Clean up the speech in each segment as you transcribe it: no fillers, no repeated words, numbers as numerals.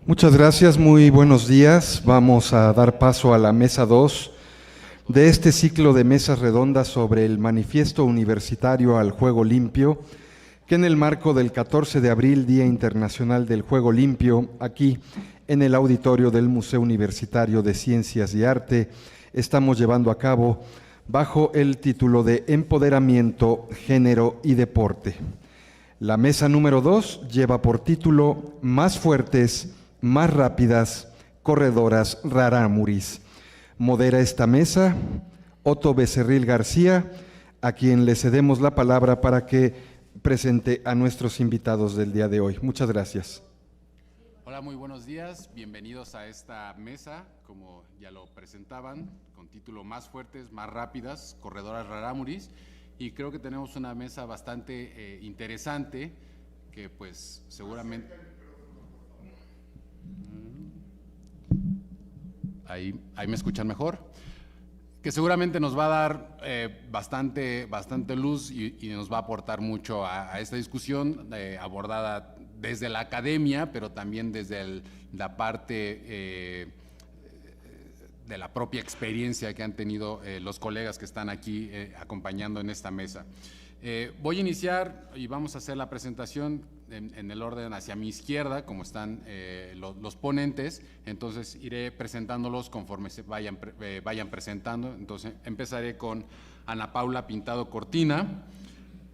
Muchas gracias, muy buenos días. Vamos a dar paso a la mesa 2 de este ciclo de mesas redondas sobre el Manifiesto Universitario al Juego Limpio, que en el marco del 14 de abril, Día Internacional del Juego Limpio, aquí en el auditorio del Museo Universitario de Ciencias y Arte, estamos llevando a cabo bajo el título de Empoderamiento, Género y Deporte. La mesa número 2 lleva por título Más fuertes, más rápidas, corredoras rarámuris. Modera esta mesa Otto Becerril García, a quien le cedemos la palabra para que presente a nuestros invitados del día de hoy. Muchas gracias. Hola, muy buenos días. Bienvenidos a esta mesa, como ya lo presentaban, con título Más fuertes, más rápidas, corredoras rarámuris. Y creo que tenemos una mesa bastante interesante que pues seguramente... Ahí me escuchan mejor. Que seguramente nos va a dar bastante luz y nos va a aportar mucho a esta discusión abordada desde la academia, pero también desde la parte de la propia experiencia que han tenido los colegas que están aquí acompañando en esta mesa. Voy a iniciar y vamos a hacer la presentación en el orden hacia mi izquierda, como están los ponentes. Entonces iré presentándolos conforme se vayan presentando. Entonces empezaré con Ana Paula Pintado Cortina.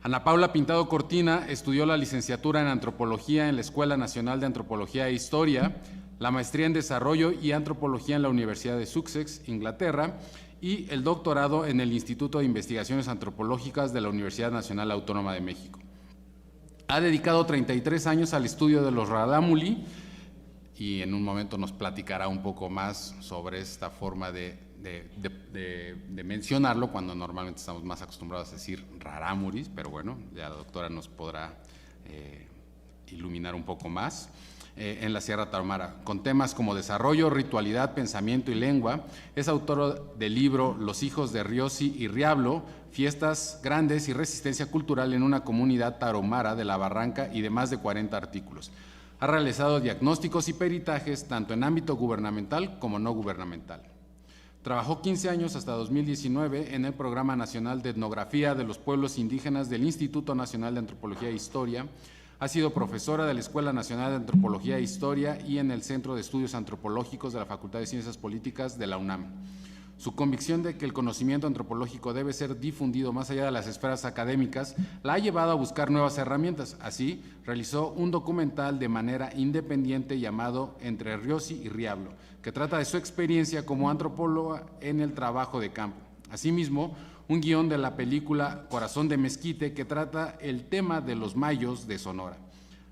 Ana Paula Pintado Cortina estudió la licenciatura en Antropología en la Escuela Nacional de Antropología e Historia, la maestría en Desarrollo y Antropología en la Universidad de Sussex, Inglaterra, y el doctorado en el Instituto de Investigaciones Antropológicas de la Universidad Nacional Autónoma de México. Ha dedicado 33 años al estudio de los rarámuri y en un momento nos platicará un poco más sobre esta forma de mencionarlo, cuando normalmente estamos más acostumbrados a decir rarámuris, pero bueno, ya la doctora nos podrá iluminar un poco más. En la Sierra Tarahumara, con temas como desarrollo, ritualidad, pensamiento y lengua. Es autor del libro Los hijos de Riosi y Riablo, fiestas grandes y resistencia cultural en una comunidad tarahumara de la Barranca, y de más de 40 artículos. Ha realizado diagnósticos y peritajes tanto en ámbito gubernamental como no gubernamental. Trabajó 15 años hasta 2019 en el Programa Nacional de Etnografía de los Pueblos Indígenas del Instituto Nacional de Antropología e Historia. Ha sido profesora de la Escuela Nacional de Antropología e Historia y en el Centro de Estudios Antropológicos de la Facultad de Ciencias Políticas de la UNAM. Su convicción de que el conocimiento antropológico debe ser difundido más allá de las esferas académicas la ha llevado a buscar nuevas herramientas. Así, realizó un documental de manera independiente llamado Entre Riosi y Riablo, que trata de su experiencia como antropóloga en el trabajo de campo. Asimismo, un guión de la película Corazón de Mezquite, que trata el tema de los mayos de Sonora.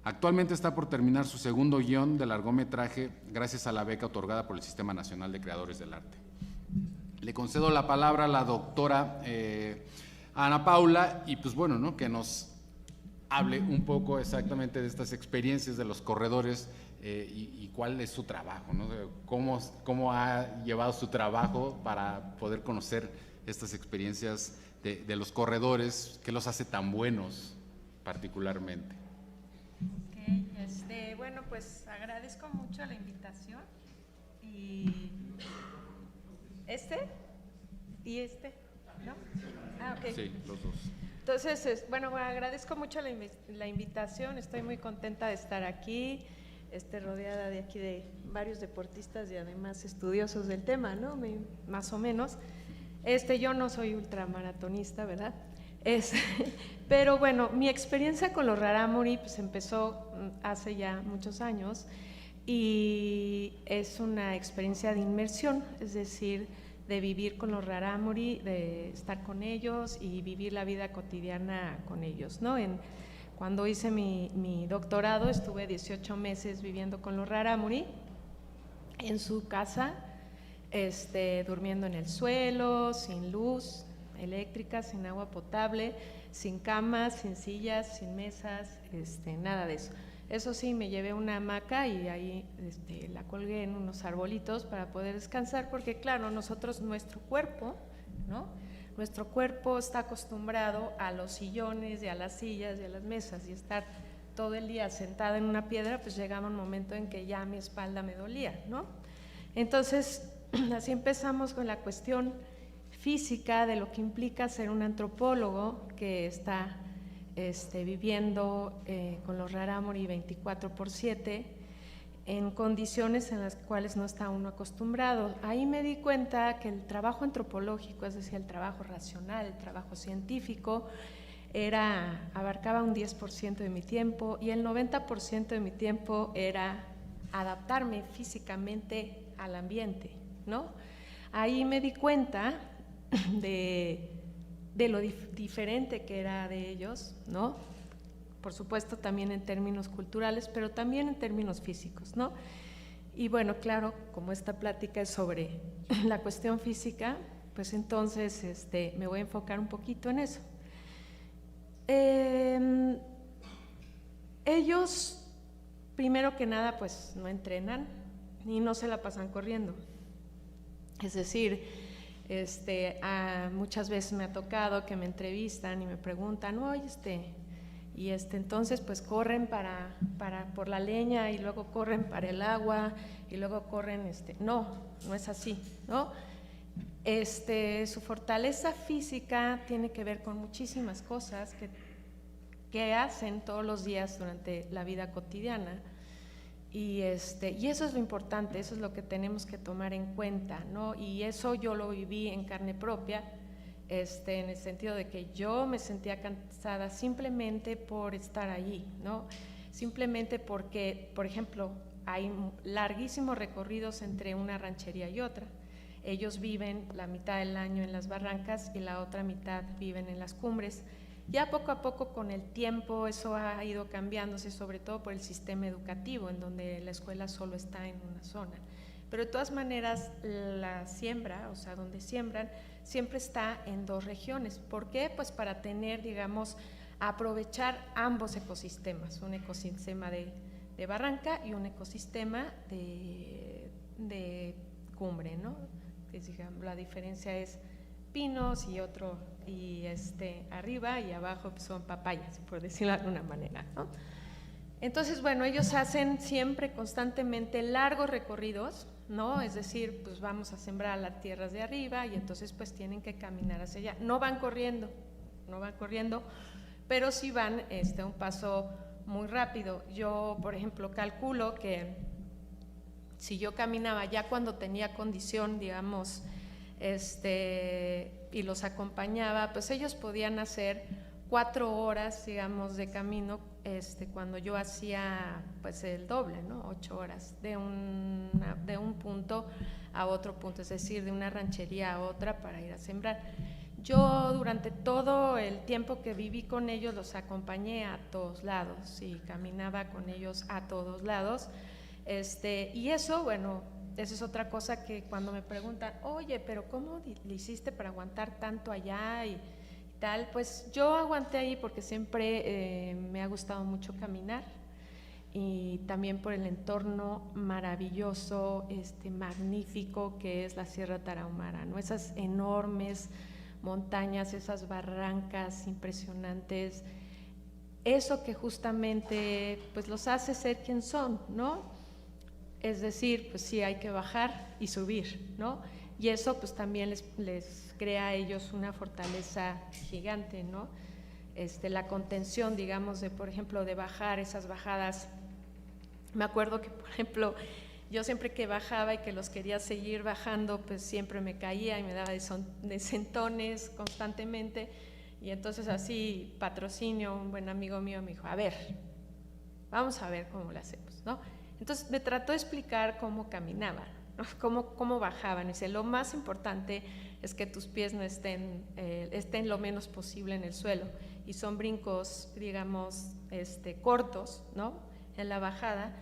Actualmente está por terminar su segundo guión de largometraje gracias a la beca otorgada por el Sistema Nacional de Creadores del Arte. Le concedo la palabra a la doctora Ana Paula y pues bueno, ¿no?, que nos hable un poco exactamente de estas experiencias de los corredores y cuál es su trabajo, ¿no? Cómo ha llevado su trabajo para poder conocer estas experiencias de los corredores, qué los hace tan buenos particularmente. Ok, bueno, pues agradezco mucho la invitación y ¿no? Ah, ok. Sí, los dos. Entonces, bueno, agradezco mucho la invitación, estoy muy contenta de estar aquí, rodeada de aquí de varios deportistas y además estudiosos del tema, ¿no? Más o menos. Yo no soy ultramaratonista, ¿verdad? Pero bueno, mi experiencia con los rarámuri pues empezó hace ya muchos años y es una experiencia de inmersión, es decir, de vivir con los rarámuri, de estar con ellos y vivir la vida cotidiana con ellos, ¿no? Cuando hice mi doctorado estuve 18 meses viviendo con los rarámuri en su casa, durmiendo en el suelo, sin luz eléctrica, sin agua potable, sin camas, sin sillas, sin mesas, nada de eso. Eso sí, me llevé una hamaca y ahí la colgué en unos arbolitos para poder descansar, porque claro, nuestro cuerpo, ¿no? Nuestro cuerpo está acostumbrado a los sillones y a las sillas y a las mesas y estar todo el día sentada en una piedra, pues llegaba un momento en que ya mi espalda me dolía, ¿no? Entonces, así empezamos con la cuestión física de lo que implica ser un antropólogo que está viviendo con los rarámuri 24/7 en condiciones en las cuales no está uno acostumbrado. Ahí me di cuenta que el trabajo antropológico, es decir, el trabajo racional, el trabajo científico, abarcaba un 10% de mi tiempo y el 90% de mi tiempo era adaptarme físicamente al ambiente, ¿no? Ahí me di cuenta de lo diferente que era de ellos, ¿no? Por supuesto también en términos culturales, pero también en términos físicos, ¿no? Y bueno, claro, como esta plática es sobre la cuestión física, pues entonces me voy a enfocar un poquito en eso. Ellos, primero que nada, pues no entrenan y no se la pasan corriendo. Es decir, muchas veces me ha tocado que me entrevistan y me preguntan, oye, entonces pues corren por la leña y luego corren para el agua y luego corren, no es así, ¿no? Su fortaleza física tiene que ver con muchísimas cosas que hacen todos los días durante la vida cotidiana. Y eso es lo importante, eso es lo que tenemos que tomar en cuenta, ¿no? Y eso yo lo viví en carne propia, en el sentido de que yo me sentía cansada simplemente por estar allí, ¿no? Simplemente porque, por ejemplo, hay larguísimos recorridos entre una ranchería y otra. Ellos viven la mitad del año en las barrancas y la otra mitad viven en las cumbres. Ya poco a poco con el tiempo eso ha ido cambiándose, sobre todo por el sistema educativo, en donde la escuela solo está en una zona. Pero de todas maneras la siembra, o sea, donde siembran, siempre está en dos regiones. ¿Por qué? Pues para tener, digamos, aprovechar ambos ecosistemas, un ecosistema de barranca y un ecosistema de cumbre, ¿no? Digamos, la diferencia es pinos y otro, y arriba y abajo son papayas, por decirlo de alguna manera, ¿no? Entonces, bueno, ellos hacen siempre constantemente largos recorridos, ¿no? Es decir, pues vamos a sembrar las tierras de arriba y entonces pues tienen que caminar hacia allá. No van corriendo, pero sí van un paso muy rápido. Yo, por ejemplo, calculo que si yo caminaba ya cuando tenía condición, digamos, y los acompañaba, pues ellos podían hacer 4 horas, digamos, de camino, cuando yo hacía pues el doble, ¿no? 8 horas, de un punto a otro punto, es decir, de una ranchería a otra para ir a sembrar. Yo durante todo el tiempo que viví con ellos los acompañé a todos lados y caminaba con ellos a todos lados, y eso, bueno, esa es otra cosa que cuando me preguntan, oye, pero ¿cómo le hiciste para aguantar tanto allá y tal? Pues yo aguanté ahí porque siempre me ha gustado mucho caminar y también por el entorno maravilloso, magnífico que es la Sierra Tarahumara, ¿no? Esas enormes montañas, esas barrancas impresionantes, eso que justamente pues los hace ser quien son, ¿no? Es decir, pues sí hay que bajar y subir, ¿no? Y eso pues también les crea a ellos una fortaleza gigante, ¿no? La contención, digamos, por ejemplo, de bajar esas bajadas. Me acuerdo que, por ejemplo, yo siempre que bajaba y que los quería seguir bajando, pues siempre me caía y me daba de sentones constantemente. Y entonces así, Patrocinio, un buen amigo mío, me dijo, a ver, vamos a ver cómo lo hacemos, ¿no? Entonces me trató de explicar cómo caminaban, ¿no? cómo bajaban. Dice, lo más importante es que tus pies no estén lo menos posible en el suelo, y son brincos, digamos, cortos, ¿no? En la bajada,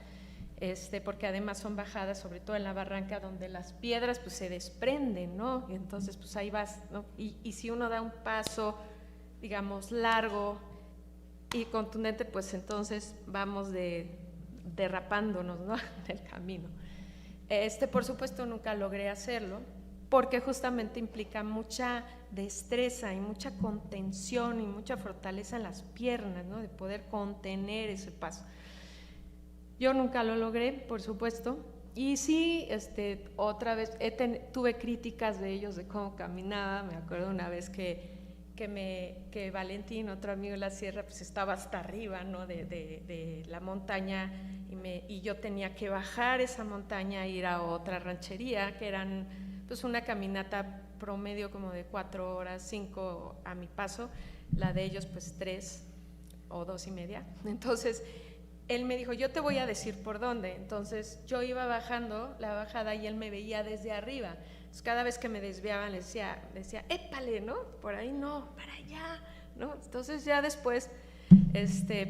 porque además son bajadas, sobre todo en la barranca, donde las piedras pues se desprenden, ¿no? Y entonces pues ahí vas, ¿no? Y si uno da un paso, digamos, largo y contundente, pues entonces vamos derrapándonos, ¿no? En el camino. Por supuesto nunca logré hacerlo porque justamente implica mucha destreza y mucha contención y mucha fortaleza en las piernas, ¿no? De poder contener ese paso. Yo nunca lo logré, por supuesto, y sí, otra vez tuve críticas de ellos de cómo caminaba. Me acuerdo una vez que Valentín, otro amigo de la sierra, pues estaba hasta arriba, ¿no? de la montaña, y yo tenía que bajar esa montaña e ir a otra ranchería, que eran pues una caminata promedio como de 4 horas, 5 a mi paso, la de ellos pues 3 o 2:30. Entonces él me dijo, yo te voy a decir por dónde. Entonces yo iba bajando la bajada y él me veía desde arriba. Entonces, cada vez que me desviaban le decía, épale, ¿no? Por ahí no, para allá, ¿no? Entonces ya después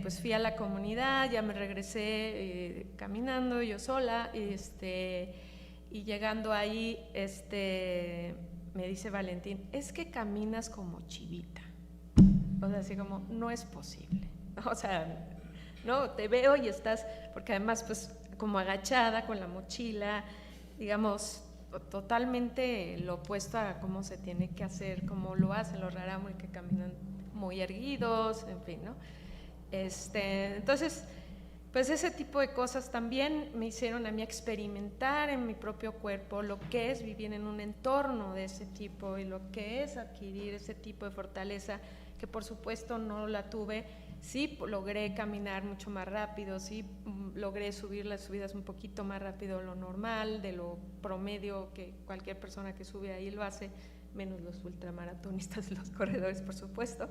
pues fui a la comunidad, ya me regresé caminando yo sola, y llegando ahí me dice Valentín, es que caminas como chivita. O sea, así como, no es posible. O sea, no, te veo y estás, porque además pues como agachada con la mochila, digamos, totalmente lo opuesto a cómo se tiene que hacer, como lo hacen los rarámuri, que caminan muy erguidos, en fin, ¿no? Entonces, pues ese tipo de cosas también me hicieron a mí experimentar en mi propio cuerpo lo que es vivir en un entorno de ese tipo y lo que es adquirir ese tipo de fortaleza, que por supuesto no la tuve. Sí logré caminar mucho más rápido, sí logré subir las subidas un poquito más rápido de lo normal, de lo promedio que cualquier persona que sube ahí lo hace, menos los ultramaratonistas y los corredores, por supuesto.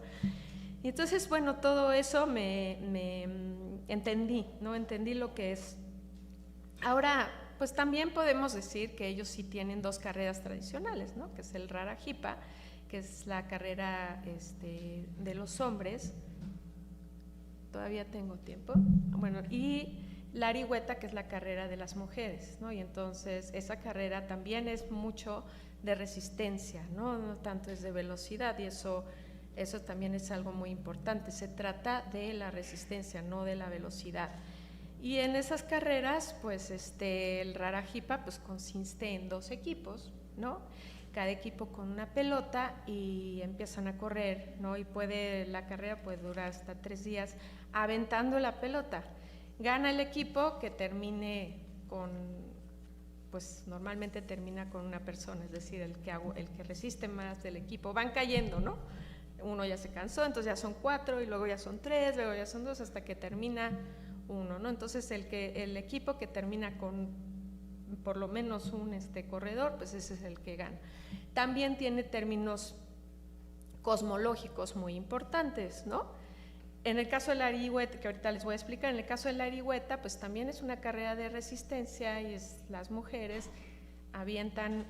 Y entonces, bueno, todo eso me entendí, ¿no? Entendí lo que es. Ahora, pues también podemos decir que ellos sí tienen 2 carreras tradicionales, ¿no? Que es el Rarajipa, que es la carrera de los hombres. Todavía tengo tiempo. Bueno, y la Arihueta, que es la carrera de las mujeres, ¿no? Y entonces esa carrera también es mucho de resistencia, ¿no? No tanto es de velocidad, y eso también es algo muy importante. Se trata de la resistencia, no de la velocidad. Y en esas carreras, pues el Rarajipa pues consiste en 2 equipos, ¿no? Cada equipo con una pelota, y empiezan a correr, ¿no? Y la carrera puede durar hasta 3 días aventando la pelota. Gana el equipo que termine pues normalmente termina con una persona, es decir, el que resiste más del equipo. Van cayendo, ¿no? Uno ya se cansó, entonces ya son 4, y luego ya son 3, luego ya son 2, hasta que termina uno, ¿no? Entonces el equipo que termina con por lo menos un corredor, pues ese es el que gana. También tiene términos cosmológicos muy importantes, ¿no? En el caso de la Arihueta, que ahorita les voy a explicar, en el caso de la Arihueta, pues también es una carrera de resistencia, y las mujeres avientan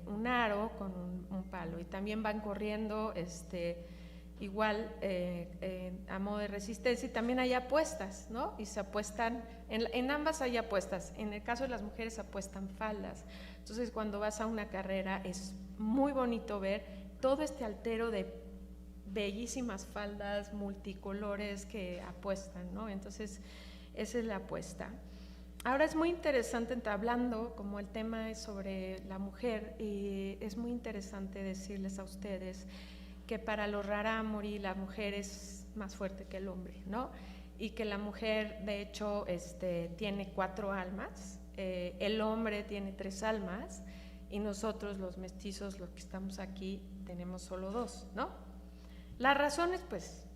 un aro con un palo, y también van corriendo igual a modo de resistencia, y también hay apuestas, ¿no? Y se apuestan, en ambas hay apuestas. En el caso de las mujeres apuestan faldas. Entonces cuando vas a una carrera es muy bonito ver todo este altero de bellísimas faldas multicolores que apuestan, ¿no? Entonces esa es la apuesta. Ahora es muy interesante, hablando como el tema es sobre la mujer, y es muy interesante decirles a ustedes que para los rarámuri la mujer es más fuerte que el hombre, ¿no? Y que la mujer de hecho tiene 4 almas, el hombre tiene 3 almas, y nosotros los mestizos, los que estamos aquí, tenemos solo 2, ¿no? Las razones pues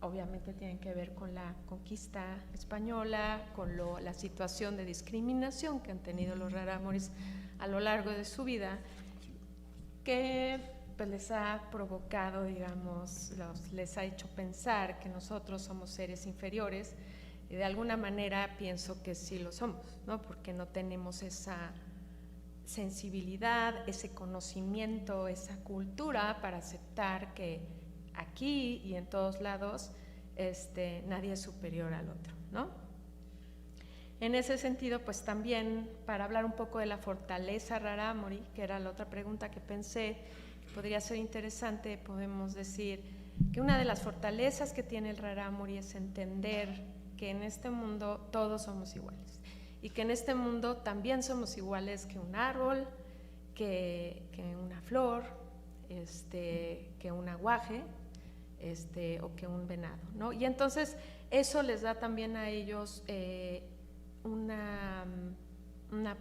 obviamente tienen que ver con la conquista española, con la situación de discriminación que han tenido los rarámuris a lo largo de su vida, que pues les ha provocado, digamos, les ha hecho pensar que nosotros somos seres inferiores, y de alguna manera pienso que sí lo somos, ¿no? Porque no tenemos esa sensibilidad, ese conocimiento, esa cultura para aceptar que aquí y en todos lados nadie es superior al otro, ¿no? En ese sentido, pues también para hablar un poco de la fortaleza rarámuri, que era la otra pregunta que pensé que podría ser interesante, podemos decir que una de las fortalezas que tiene el rarámuri es entender que en este mundo todos somos iguales, y que en este mundo también somos iguales que un árbol, que una flor, que un aguaje, o que un venado, ¿no? Y entonces eso les da también a ellos una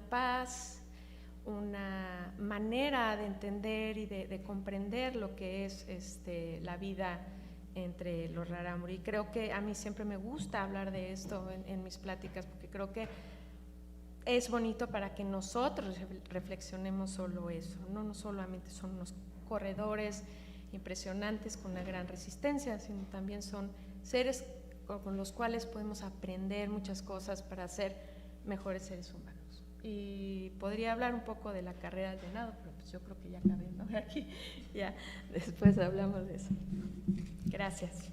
paz, una manera de entender y de comprender lo que es la vida entre los rarámuri. Creo que a mí siempre me gusta hablar de esto en mis pláticas, porque creo que es bonito para que nosotros reflexionemos solo eso, no solamente son unos corredores impresionantes con una gran resistencia, sino también son seres con los cuales podemos aprender muchas cosas para ser mejores seres humanos. Y podría hablar un poco de la carrera del venado, pero pues yo creo que ya acabé, ¿no? Aquí ya después hablamos de eso. Gracias.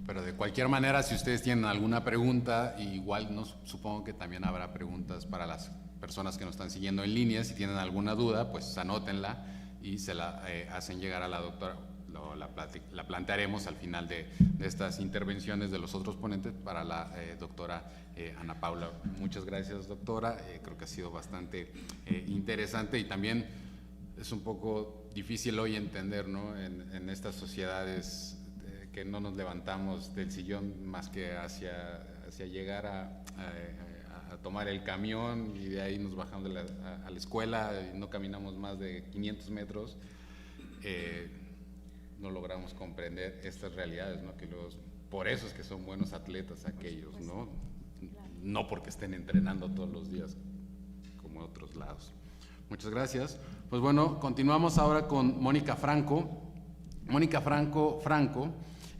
Pero de cualquier manera, si ustedes tienen alguna pregunta, igual supongo que también habrá preguntas para las personas que nos están siguiendo en línea. Si tienen alguna duda, pues anótenla y se la hacen llegar a la doctora. La plantearemos al final de estas intervenciones de los otros ponentes para la doctora Ana Paula. Muchas gracias, doctora. Creo que ha sido bastante interesante, y también es un poco difícil hoy entender, ¿no?, en estas sociedades que no nos levantamos del sillón más que hacia llegar a tomar el camión, y de ahí nos bajamos a la escuela y no caminamos más de 500 metros. No logramos comprender estas realidades, ¿no? Que por eso es que son buenos atletas aquellos, ¿no? No porque estén entrenando todos los días como en otros lados. Muchas gracias. Pues bueno, continuamos ahora con Mónica Franco. Mónica Franco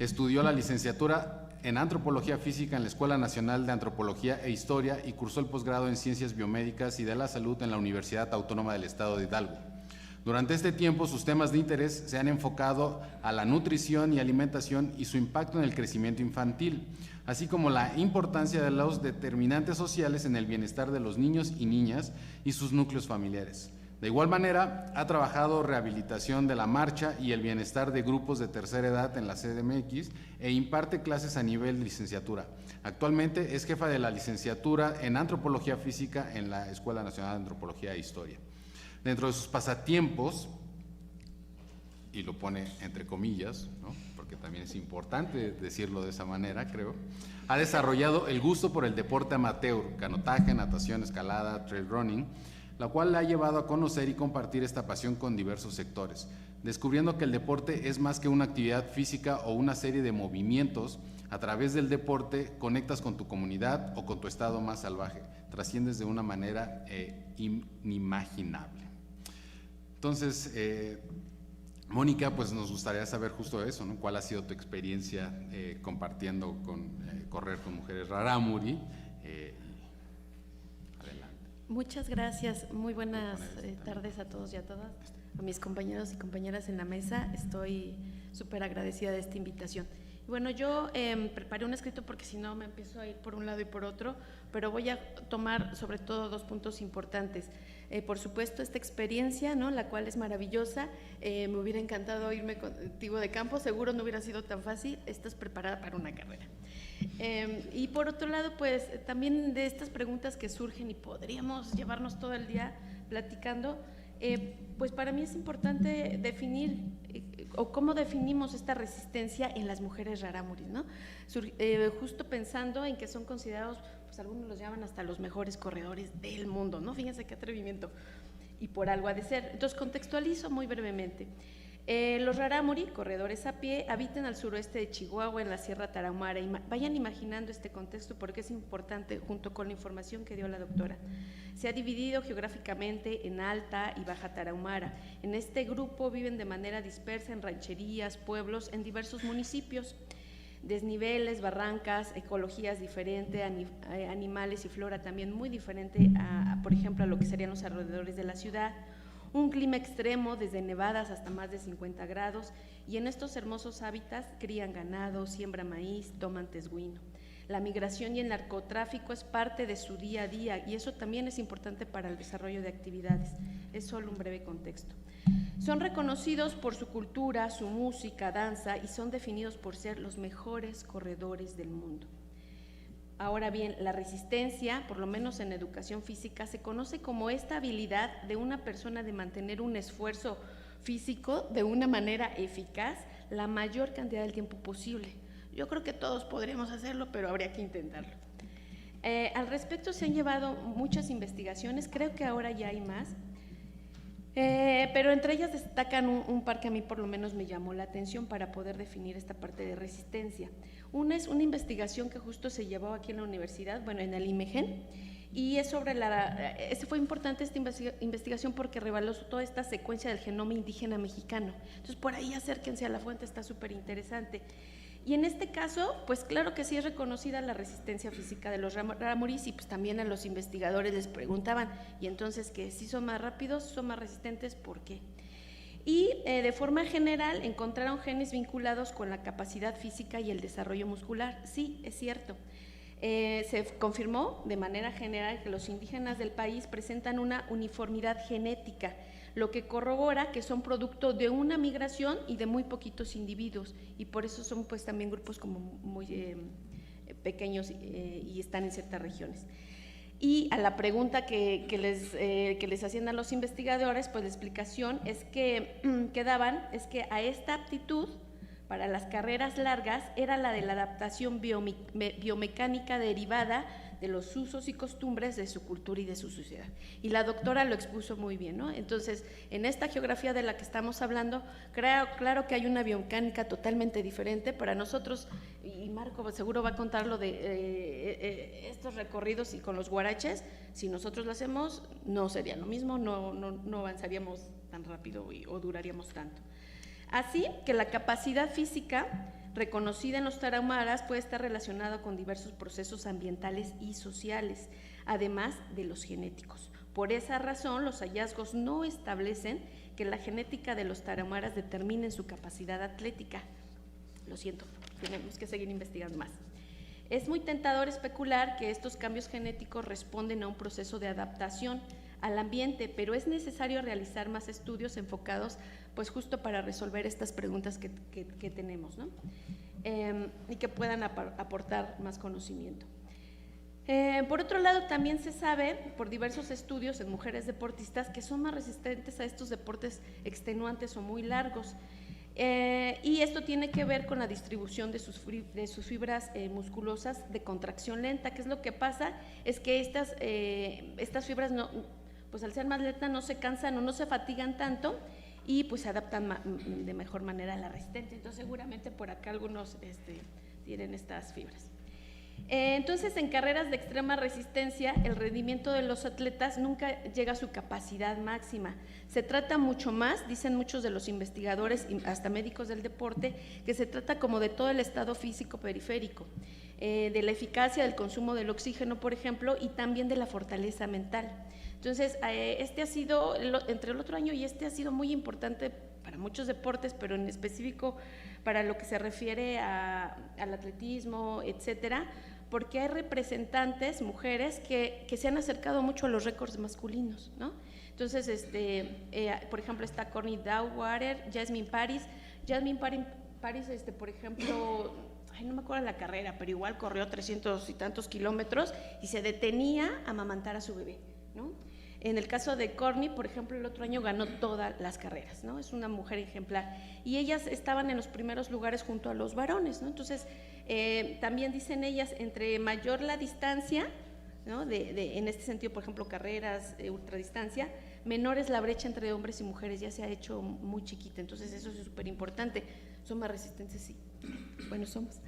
estudió la licenciatura en Antropología Física en la Escuela Nacional de Antropología e Historia y cursó el posgrado en Ciencias Biomédicas y de la Salud en la Universidad Autónoma del Estado de Hidalgo. Durante este tiempo, sus temas de interés se han enfocado a la nutrición y alimentación y su impacto en el crecimiento infantil, así como la importancia de los determinantes sociales en el bienestar de los niños y niñas y sus núcleos familiares. De igual manera, ha trabajado rehabilitación de la marcha y el bienestar de grupos de tercera edad en la CDMX e imparte clases a nivel de licenciatura. Actualmente es jefa de la licenciatura en Antropología Física en la Escuela Nacional de Antropología e Historia. Dentro de sus pasatiempos, y lo pone entre comillas, ¿no?, porque también es importante decirlo de esa manera, creo, ha desarrollado el gusto por el deporte amateur, canotaje, natación, escalada, trail running, la cual le ha llevado a conocer y compartir esta pasión con diversos sectores, descubriendo que el deporte es más que una actividad física o una serie de movimientos. A través del deporte conectas con tu comunidad o con tu estado más salvaje, trasciendes de una manera inimaginable. Entonces, Mónica, pues nos gustaría saber justo eso, ¿no? ¿Cuál ha sido tu experiencia compartiendo correr con mujeres rarámuri? Adelante. Muchas gracias, muy buenas tardes a todos y a todas, a mis compañeros y compañeras en la mesa. Estoy súper agradecida de esta invitación. Bueno, yo preparé un escrito porque si no me empiezo a ir por un lado y por otro, pero voy a tomar sobre todo dos puntos importantes. Por supuesto, esta experiencia, ¿no?, la cual es maravillosa. Me hubiera encantado irme contigo de campo, seguro no hubiera sido tan fácil. Estás preparada para una carrera. Y por otro lado, pues también de estas preguntas que surgen y podríamos llevarnos todo el día platicando, pues para mí es importante definir o cómo definimos esta resistencia en las mujeres rarámuris, ¿no? Justo pensando en que son considerados, pues algunos los llaman hasta los mejores corredores del mundo, ¿no? Fíjense qué atrevimiento, y por algo ha de ser. Entonces contextualizo muy brevemente. Los rarámuri, corredores a pie, habitan al suroeste de Chihuahua, en la Sierra Tarahumara. Vayan imaginando este contexto porque es importante junto con la información que dio la doctora. Se ha dividido geográficamente en Alta y Baja Tarahumara. En este grupo viven de manera dispersa en rancherías, pueblos, en diversos municipios. Desniveles, barrancas, ecologías diferentes, animales y flora también muy diferente por ejemplo, a lo que serían los alrededores de la ciudad. Un clima extremo, desde nevadas hasta más de 50 grados, y en estos hermosos hábitats crían ganado, siembran maíz, toman tesguino. La migración y el narcotráfico es parte de su día a día, y eso también es importante para el desarrollo de actividades. Es solo un breve contexto. Son reconocidos por su cultura, su música, danza, y son definidos por ser los mejores corredores del mundo. Ahora bien, la resistencia, por lo menos en educación física, se conoce como esta habilidad de una persona de mantener un esfuerzo físico de una manera eficaz la mayor cantidad del tiempo posible. Yo creo que todos podríamos hacerlo, pero habría que intentarlo. Al respecto se han llevado muchas investigaciones, creo que ahora ya hay más, pero entre ellas destacan un par que a mí por lo menos me llamó la atención para poder definir esta parte de resistencia. Una es una investigación que justo se llevó aquí en la universidad, bueno, en el IMEGEN, y es sobre fue importante esta investigación porque reveló toda esta secuencia del genoma indígena mexicano. Entonces, por ahí acérquense a la fuente, está súper interesante. Y en este caso, pues claro que sí es reconocida la resistencia física de los rarámuris, y pues también a los investigadores les preguntaban, y entonces que si son más rápidos, son más resistentes, ¿por qué? Y de forma general encontraron genes vinculados con la capacidad física y el desarrollo muscular. Sí, es cierto. Se confirmó de manera general que los indígenas del país presentan una uniformidad genética, lo que corrobora que son producto de una migración y de muy poquitos individuos, y por eso son pues también grupos como muy pequeños y están en ciertas regiones. Y a la pregunta que les hacían a los investigadores, pues la explicación es que daban es que a esta aptitud para las carreras largas era la de la adaptación biomecánica derivada de los usos y costumbres de su cultura y de su sociedad. Y la doctora lo expuso muy bien, ¿no? Entonces, en esta geografía de la que estamos hablando, claro que hay una biomecánica totalmente diferente para nosotros, y Marco seguro va a contar lo de estos recorridos y con los guaraches. Si nosotros lo hacemos, no sería lo mismo, no avanzaríamos tan rápido o duraríamos tanto. Así que la capacidad física reconocida en los tarahumaras puede estar relacionada con diversos procesos ambientales y sociales, además de los genéticos. Por esa razón, los hallazgos no establecen que la genética de los tarahumaras determine su capacidad atlética. Lo siento, tenemos que seguir investigando más. Es muy tentador especular que estos cambios genéticos responden a un proceso de adaptación al ambiente, pero es necesario realizar más estudios enfocados pues justo para resolver estas preguntas que tenemos, ¿no? Y que puedan aportar más conocimiento. Por otro lado, también se sabe por diversos estudios en mujeres deportistas que son más resistentes a estos deportes extenuantes o muy largos, y esto tiene que ver con la distribución de sus fibras musculosas de contracción lenta. ¿Qué es lo que pasa? Es que estas fibras pues al ser más lentas no se cansan o no se fatigan tanto, y pues se adaptan de mejor manera a la resistencia. Entonces seguramente por acá algunos tienen estas fibras. Entonces, en carreras de extrema resistencia, el rendimiento de los atletas nunca llega a su capacidad máxima. Se trata mucho más, dicen muchos de los investigadores y hasta médicos del deporte, que se trata como de todo el estado físico periférico, de la eficacia del consumo del oxígeno, por ejemplo, y también de la fortaleza mental. Entonces, este ha sido, entre el otro año y este ha sido muy importante para muchos deportes, pero en específico para lo que se refiere al atletismo, etcétera, porque hay representantes, mujeres, que se han acercado mucho a los récords masculinos, ¿no? Entonces, por ejemplo, está Courtney Dauwalter, Jasmine Paris, por ejemplo, no me acuerdo la carrera, pero igual corrió 300 y tantos kilómetros y se detenía a amamantar a su bebé, ¿no? En el caso de Courtney, por ejemplo, el otro año ganó todas las carreras, ¿no? Es una mujer ejemplar. Y ellas estaban en los primeros lugares junto a los varones, ¿no? Entonces, también dicen ellas, entre mayor la distancia, ¿no? En este sentido, por ejemplo, carreras, ultradistancia, menor es la brecha entre hombres y mujeres, ya se ha hecho muy chiquita. Entonces, eso es súper importante. ¿Son más resistentes? Sí. Bueno, somos.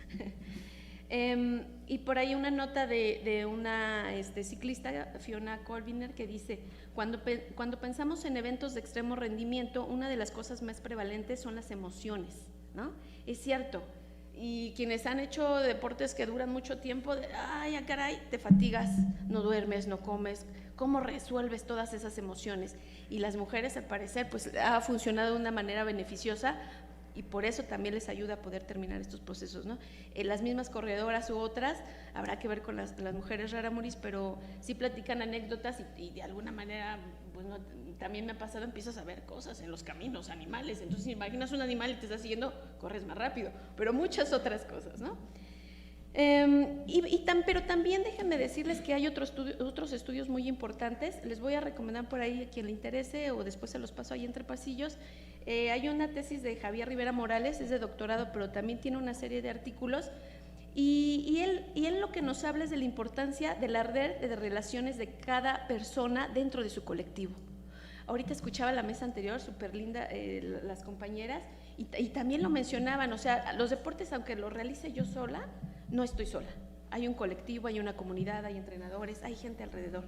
Y por ahí una nota de una ciclista, Fiona Colviner, que dice, cuando pensamos en eventos de extremo rendimiento, una de las cosas más prevalentes son las emociones, ¿no? Es cierto, y quienes han hecho deportes que duran mucho tiempo, ay, caray, te fatigas, no duermes, no comes, ¿cómo resuelves todas esas emociones? Y las mujeres, al parecer, pues ha funcionado de una manera beneficiosa, y por eso también les ayuda a poder terminar estos procesos, ¿no? Las mismas corredoras u otras, habrá que ver con las mujeres rarámuris, pero sí platican anécdotas y de alguna manera, pues no, también me ha pasado, empiezas a ver cosas en los caminos, animales, entonces si imaginas un animal y te está siguiendo, corres más rápido, pero muchas otras cosas, ¿no? Pero también déjenme decirles que hay otros estudios muy importantes. Les voy a recomendar por ahí a quien le interese, o después se los paso ahí entre pasillos. Hay una tesis de Javier Rivera Morales, es de doctorado, pero también tiene una serie de artículos, y él lo que nos habla es de la importancia de la red de relaciones de cada persona dentro de su colectivo. Ahorita escuchaba la mesa anterior, súper linda, las compañeras, y también lo mencionaban, o sea, los deportes, aunque los realice yo sola, no estoy sola. Hay un colectivo, hay una comunidad, hay entrenadores, hay gente alrededor.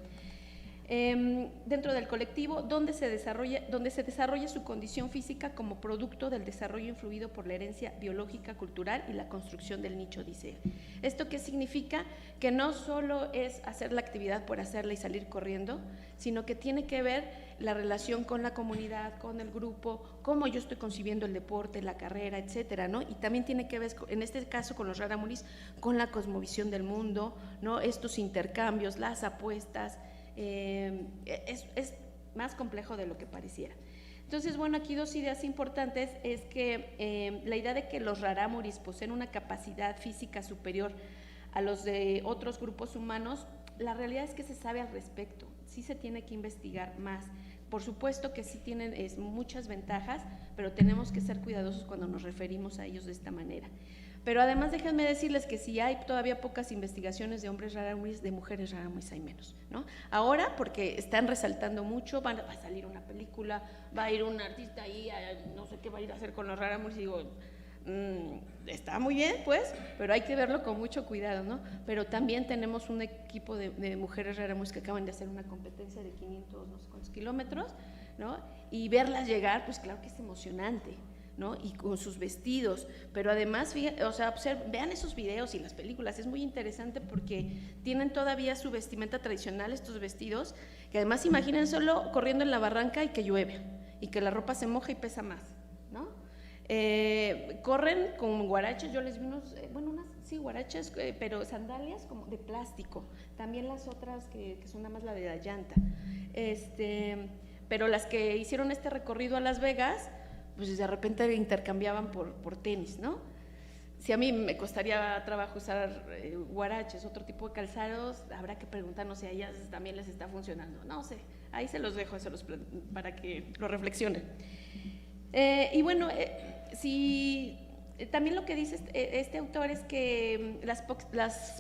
Dentro del colectivo, donde se desarrolla su condición física como producto del desarrollo influido por la herencia biológica, cultural y la construcción del nicho, dice él. ¿Esto qué significa? Que no solo es hacer la actividad por hacerla y salir corriendo, sino que tiene que ver la relación con la comunidad, con el grupo, cómo yo estoy concibiendo el deporte, la carrera, etcétera, ¿no? Y también tiene que ver, en este caso con los raramuris, con la cosmovisión del mundo, ¿no? Estos intercambios, las apuestas. Es más complejo de lo que pareciera. Entonces, bueno, aquí dos ideas importantes es que la idea de que los rarámuris poseen una capacidad física superior a los de otros grupos humanos, la realidad es que se sabe al respecto, sí se tiene que investigar más. Por supuesto que sí tienen muchas ventajas, pero tenemos que ser cuidadosos cuando nos referimos a ellos de esta manera. Pero además déjenme decirles que si hay todavía pocas investigaciones de hombres rarámuris, de mujeres rarámuris hay menos, ¿no? Ahora, porque están resaltando mucho, va a salir una película, va a ir un artista ahí, no sé qué va a ir a hacer con los rarámuris, y digo, está muy bien, pues, pero hay que verlo con mucho cuidado, ¿no? Pero también tenemos un equipo de mujeres rarámuris que acaban de hacer una competencia de 500, no sé cuántos kilómetros, ¿no? Y verlas llegar, pues claro que es emocionante, ¿no? Y con sus vestidos, pero además, o sea, vean esos videos y las películas, es muy interesante porque tienen todavía su vestimenta tradicional, estos vestidos, que además imaginen solo corriendo en la barranca y que llueve, y que la ropa se moja y pesa más, ¿no? Corren con guaraches, yo les vi sí, guaraches, pero sandalias como de plástico, también las otras que son nada más la de la llanta, pero las que hicieron este recorrido a Las Vegas, pues de repente intercambiaban por tenis, ¿no? Si a mí me costaría trabajo usar guaraches, otro tipo de calzados, habrá que preguntarnos si a ellas también les está funcionando. No sé, ahí se los dejo para que lo reflexionen. Y bueno, también lo que dice este autor es que las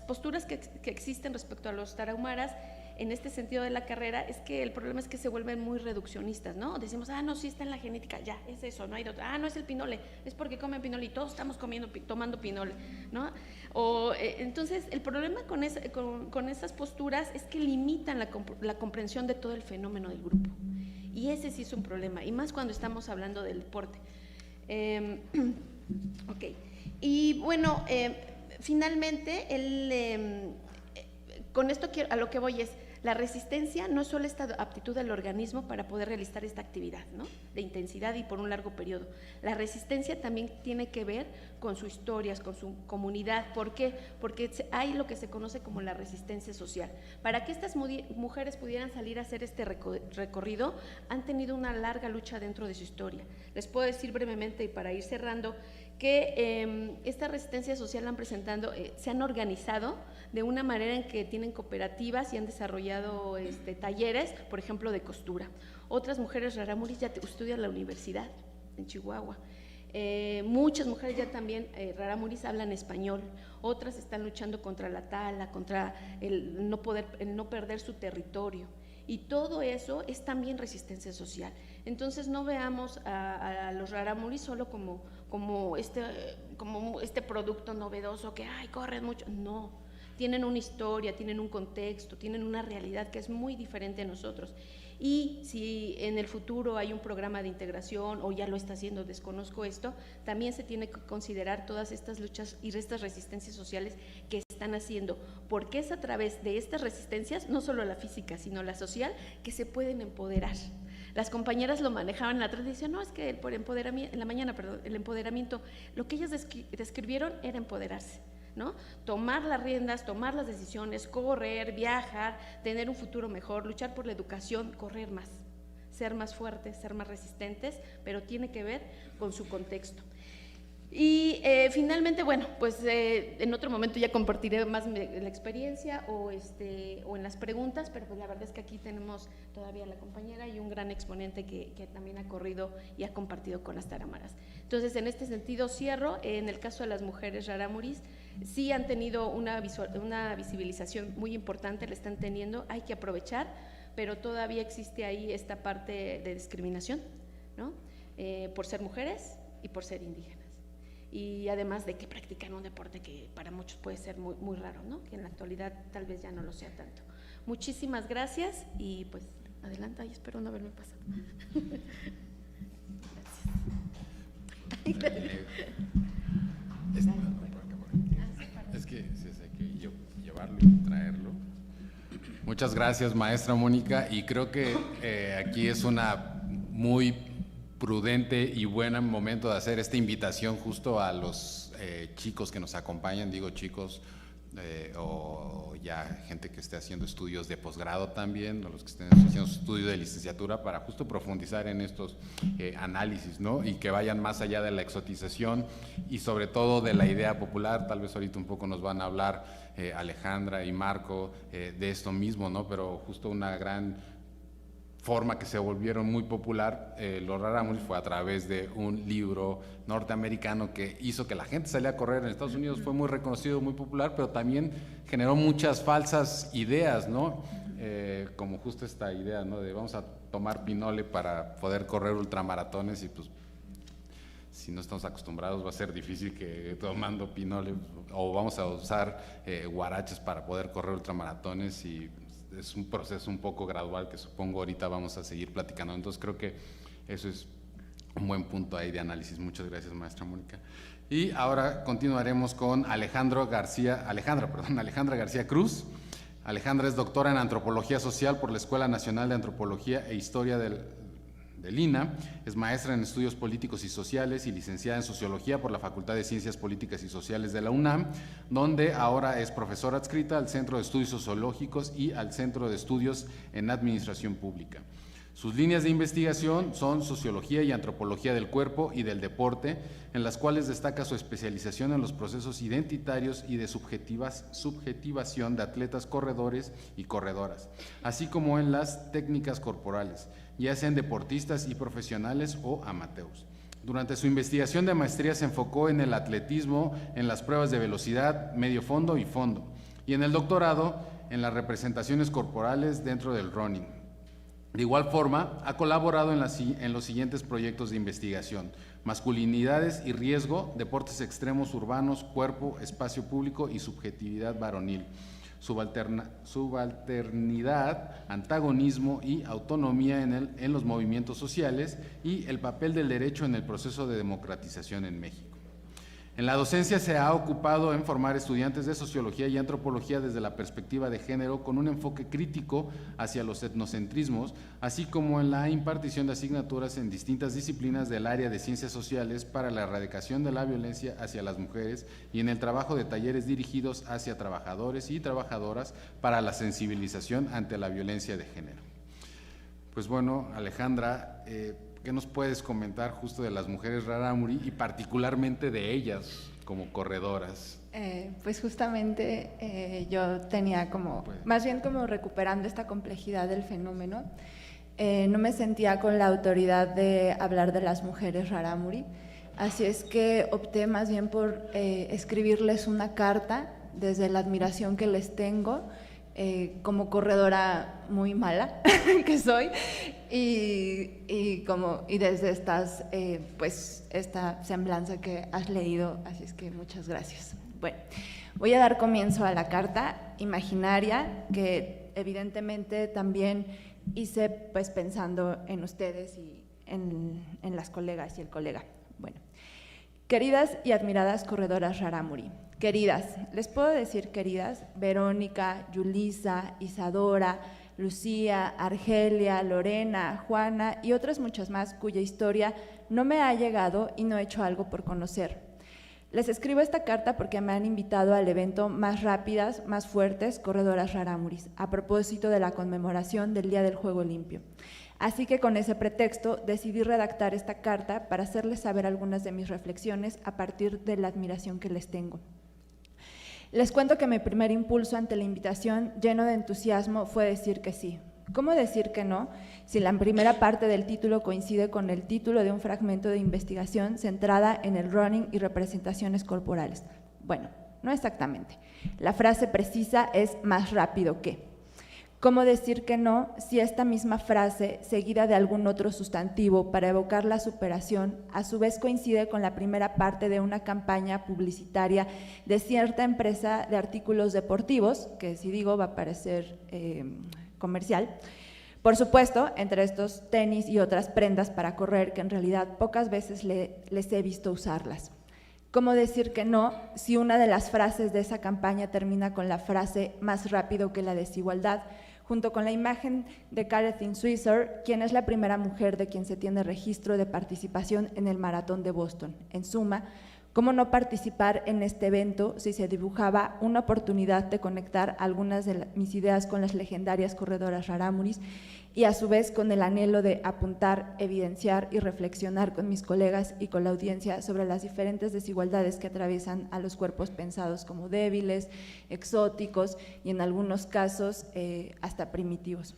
posturas que existen respecto a los tarahumaras en este sentido de la carrera es que el problema es que se vuelven muy reduccionistas, ¿no? Decimos, no, sí está en la genética, ya, es eso, no hay otra. No es el pinole, es porque comen pinole y todos estamos tomando pinole, ¿no? Entonces, el problema con esas posturas es que limitan la comprensión de todo el fenómeno del grupo. Y ese sí es un problema, y más cuando estamos hablando del deporte. Ok, y bueno, finalmente, con esto a lo que voy es, la resistencia no es solo esta aptitud del organismo para poder realizar esta actividad, ¿no? De intensidad y por un largo periodo. La resistencia también tiene que ver con sus historias, con su comunidad. ¿Por qué? Porque hay lo que se conoce como la resistencia social. Para que estas mujeres pudieran salir a hacer este recorrido, han tenido una larga lucha dentro de su historia. Les puedo decir brevemente, y para ir cerrando, que esta resistencia social se han organizado de una manera en que tienen cooperativas y han desarrollado talleres, por ejemplo, de costura. Otras mujeres rarámuris ya estudian en la universidad en Chihuahua. Muchas mujeres ya también rarámuris hablan español. Otras están luchando contra la tala, contra el no perder su territorio. Y todo eso es también resistencia social. Entonces no veamos a los rarámuris solo como este producto novedoso que corren mucho. No, tienen una historia, tienen un contexto, tienen una realidad que es muy diferente a nosotros. Y si en el futuro hay un programa de integración, o ya lo está haciendo, desconozco esto, también se tiene que considerar todas estas luchas y estas resistencias sociales que están haciendo, porque es a través de estas resistencias, no solo la física, sino la social, que se pueden empoderar. Las compañeras lo manejaban en la tradición, no, es que el empoderamiento, lo que ellas describieron era empoderarse, ¿no? Tomar las riendas, tomar las decisiones, correr, viajar, tener un futuro mejor, luchar por la educación, correr más, ser más fuertes, ser más resistentes, pero tiene que ver con su contexto. Y finalmente, bueno, pues en otro momento ya compartiré más la experiencia o en las preguntas, pero pues la verdad es que aquí tenemos todavía a la compañera y un gran exponente que también ha corrido y ha compartido con las taramaras. Entonces, en este sentido cierro. En el caso de las mujeres rarámuris, sí han tenido una visibilización muy importante, la están teniendo, hay que aprovechar, pero todavía existe ahí esta parte de discriminación, ¿no? Por ser mujeres y por ser indígenas. Y además de que practican un deporte que para muchos puede ser muy, muy raro, ¿no? Que en la actualidad tal vez ya no lo sea tanto. Muchísimas gracias y pues adelanta y espero no haberme pasado. Gracias. Es que hay que llevarlo y traerlo. Muchas gracias, maestra Mónica, y creo que aquí es una muy prudente y buen momento de hacer esta invitación justo a los chicos que nos acompañan, digo chicos, o ya gente que esté haciendo estudios de posgrado también, o los que estén haciendo estudios de licenciatura, para justo profundizar en estos análisis, ¿no? Y que vayan más allá de la exotización y sobre todo de la idea popular. Tal vez ahorita un poco nos van a hablar Alejandra y Marco de esto mismo, ¿no? Pero justo una gran forma que se volvieron muy popular los rarámuris fue a través de un libro norteamericano que hizo que la gente saliera a correr en Estados Unidos. Fue muy reconocido, muy popular, pero también generó muchas falsas ideas, ¿no? Como justo esta idea, ¿no? De vamos a tomar pinole para poder correr ultramaratones y pues si no estamos acostumbrados va a ser difícil que tomando pinole, o vamos a usar huaraches para poder correr ultramaratones, y es un proceso un poco gradual que supongo ahorita vamos a seguir platicando. Entonces creo que eso es un buen punto ahí de análisis. Muchas gracias, maestra Mónica. Y ahora continuaremos con Alejandra García Cruz. Alejandra es doctora en Antropología Social por la Escuela Nacional de Antropología e Historia del INA, es maestra en Estudios Políticos y Sociales y licenciada en Sociología por la Facultad de Ciencias Políticas y Sociales de la UNAM, donde ahora es profesora adscrita al Centro de Estudios Sociológicos y al Centro de Estudios en Administración Pública. Sus líneas de investigación son Sociología y Antropología del Cuerpo y del Deporte, en las cuales destaca su especialización en los procesos identitarios y de subjetivación de atletas corredores y corredoras, así como en las técnicas corporales, ya sean deportistas y profesionales o amateurs. Durante su investigación de maestría se enfocó en el atletismo, en las pruebas de velocidad, medio fondo y fondo, y en el doctorado en las representaciones corporales dentro del running. De igual forma, ha colaborado en los siguientes proyectos de investigación: masculinidades y riesgo, deportes extremos urbanos, cuerpo, espacio público y subjetividad varonil, subalternidad, antagonismo y autonomía en los movimientos sociales, y el papel del derecho en el proceso de democratización en México. En la docencia se ha ocupado en formar estudiantes de sociología y antropología desde la perspectiva de género, con un enfoque crítico hacia los etnocentrismos, así como en la impartición de asignaturas en distintas disciplinas del área de ciencias sociales para la erradicación de la violencia hacia las mujeres, y en el trabajo de talleres dirigidos hacia trabajadores y trabajadoras para la sensibilización ante la violencia de género. Pues bueno, Alejandra, ¿qué nos puedes comentar justo de las mujeres rarámuri y particularmente de ellas como corredoras? Pues justamente yo tenía más bien como recuperando esta complejidad del fenómeno. No me sentía con la autoridad de hablar de las mujeres rarámuri, así es que opté más bien por escribirles una carta desde la admiración que les tengo, como corredora muy mala que soy, y desde esta semblanza que has leído, así es que muchas gracias. Bueno, voy a dar comienzo a la carta imaginaria que evidentemente también hice pues pensando en ustedes y en las colegas y el colega. Bueno, queridas y admiradas corredoras rarámuri, queridas, les puedo decir queridas, Verónica, Yulisa, Isadora, Lucía, Argelia, Lorena, Juana y otras muchas más cuya historia no me ha llegado y no he hecho algo por conocer. Les escribo esta carta porque me han invitado al evento Más Rápidas, Más Fuertes, Corredoras Rarámuris, a propósito de la conmemoración del Día del Juego Limpio. Así que con ese pretexto decidí redactar esta carta para hacerles saber algunas de mis reflexiones a partir de la admiración que les tengo. Les cuento que mi primer impulso ante la invitación, lleno de entusiasmo, fue decir que sí. ¿Cómo decir que no si la primera parte del título coincide con el título de un fragmento de investigación centrada en el running y representaciones corporales? Bueno, no exactamente. La frase precisa es más rápido que. ¿Cómo decir que no si esta misma frase, seguida de algún otro sustantivo para evocar la superación, a su vez coincide con la primera parte de una campaña publicitaria de cierta empresa de artículos deportivos, que si digo va a parecer comercial? Por supuesto, entre estos tenis y otras prendas para correr que en realidad pocas veces les he visto usarlas. ¿Cómo decir que no si una de las frases de esa campaña termina con la frase más rápido que la desigualdad, junto con la imagen de Kathleen Switzer, quien es la primera mujer de quien se tiene registro de participación en el maratón de Boston? En suma, ¿cómo no participar en este evento si se dibujaba una oportunidad de conectar algunas de mis ideas con las legendarias corredoras rarámuris y a su vez con el anhelo de apuntar, evidenciar y reflexionar con mis colegas y con la audiencia sobre las diferentes desigualdades que atraviesan a los cuerpos pensados como débiles, exóticos y en algunos casos hasta primitivos?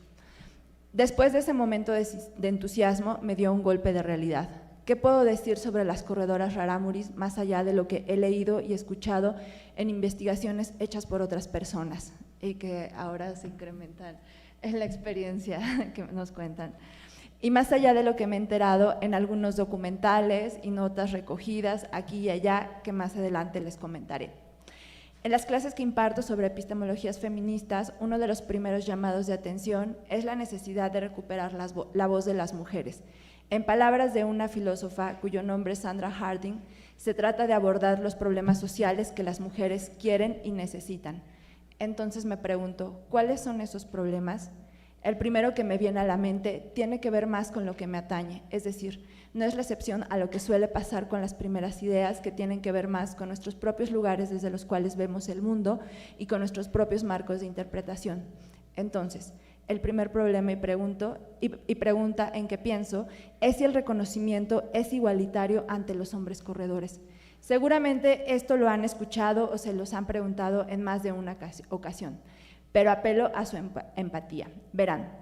Después de ese momento de entusiasmo me dio un golpe de realidad. ¿Qué puedo decir sobre las corredoras rarámuris más allá de lo que he leído y escuchado en investigaciones hechas por otras personas y que ahora se incrementan en la experiencia que nos cuentan? Y más allá de lo que me he enterado en algunos documentales y notas recogidas aquí y allá que más adelante les comentaré. En las clases que imparto sobre epistemologías feministas, uno de los primeros llamados de atención es la necesidad de recuperar la voz de las mujeres. En palabras de una filósofa cuyo nombre es Sandra Harding, se trata de abordar los problemas sociales que las mujeres quieren y necesitan. Entonces me pregunto, ¿cuáles son esos problemas? El primero que me viene a la mente tiene que ver más con lo que me atañe, es decir, no es la excepción a lo que suele pasar con las primeras ideas, que tienen que ver más con nuestros propios lugares desde los cuales vemos el mundo y con nuestros propios marcos de interpretación. Entonces, el primer problema y pregunta en que pienso es si el reconocimiento es igualitario ante los hombres corredores. Seguramente esto lo han escuchado o se los han preguntado en más de una ocasión, pero apelo a su empatía. Verán,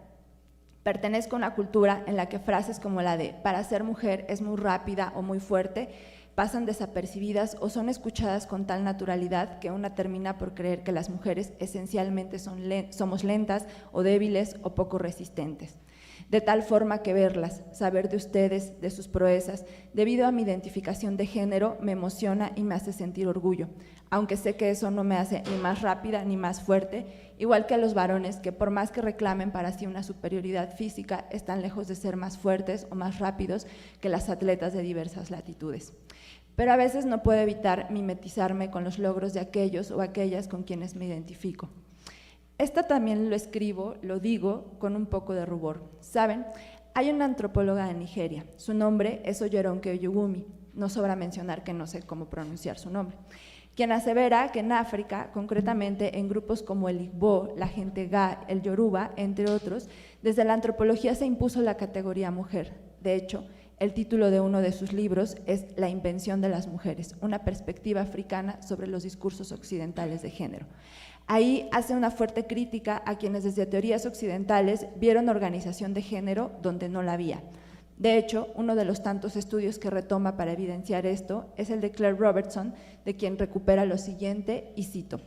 pertenezco a una cultura en la que frases como la de para ser mujer es muy rápida o muy fuerte pasan desapercibidas o son escuchadas con tal naturalidad que una termina por creer que las mujeres esencialmente somos lentas o débiles o poco resistentes. De tal forma que verlas, saber de ustedes, de sus proezas, debido a mi identificación de género, me emociona y me hace sentir orgullo, aunque sé que eso no me hace ni más rápida ni más fuerte, igual que a los varones que por más que reclamen para sí una superioridad física, están lejos de ser más fuertes o más rápidos que las atletas de diversas latitudes. Pero a veces no puedo evitar mimetizarme con los logros de aquellos o aquellas con quienes me identifico. Esto también lo escribo, lo digo, con un poco de rubor. ¿Saben? Hay una antropóloga de Nigeria, su nombre es Oyeronke Oyegumi, no sobra mencionar que no sé cómo pronunciar su nombre, quien asevera que en África, concretamente en grupos como el Igbo, la gente Ga, el Yoruba, entre otros, desde la antropología se impuso la categoría mujer. De hecho, el título de uno de sus libros es La invención de las mujeres, una perspectiva africana sobre los discursos occidentales de género. Ahí hace una fuerte crítica a quienes desde teorías occidentales vieron organización de género donde no la había. De hecho, uno de los tantos estudios que retoma para evidenciar esto es el de Claire Robertson, de quien recupera lo siguiente, y cito: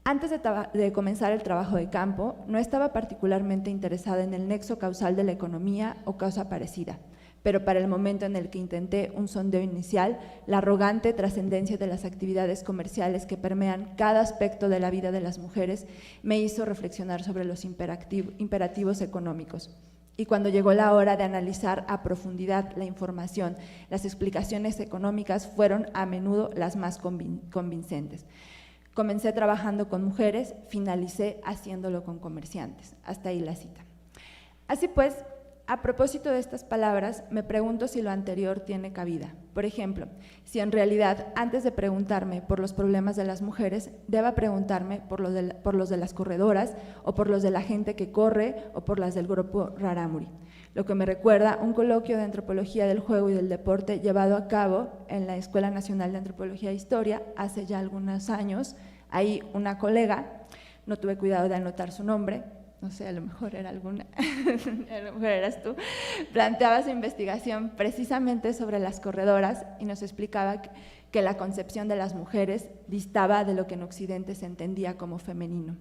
antes de comenzar el trabajo de campo, no estaba particularmente interesada en el nexo causal de la economía o causa parecida, pero para el momento en el que intenté un sondeo inicial, la arrogante trascendencia de las actividades comerciales que permean cada aspecto de la vida de las mujeres me hizo reflexionar sobre los imperativos económicos. Y cuando llegó la hora de analizar a profundidad la información, las explicaciones económicas fueron a menudo las más convincentes. Comencé trabajando con mujeres, finalicé haciéndolo con comerciantes. Hasta ahí la cita. Así pues, a propósito de estas palabras, me pregunto si lo anterior tiene cabida. Por ejemplo, si en realidad, antes de preguntarme por los problemas de las mujeres, deba preguntarme por los de las corredoras, o por los de la gente que corre, o por las del grupo Rarámuri. lo que me recuerda un coloquio de antropología del juego y del deporte llevado a cabo en la Escuela Nacional de Antropología e Historia hace ya algunos años. Ahí una colega, no tuve cuidado de anotar su nombre, no sé, a lo mejor era alguna, a lo mejor eras tú, planteaba su investigación precisamente sobre las corredoras y nos explicaba que la concepción de las mujeres distaba de lo que en Occidente se entendía como femenino.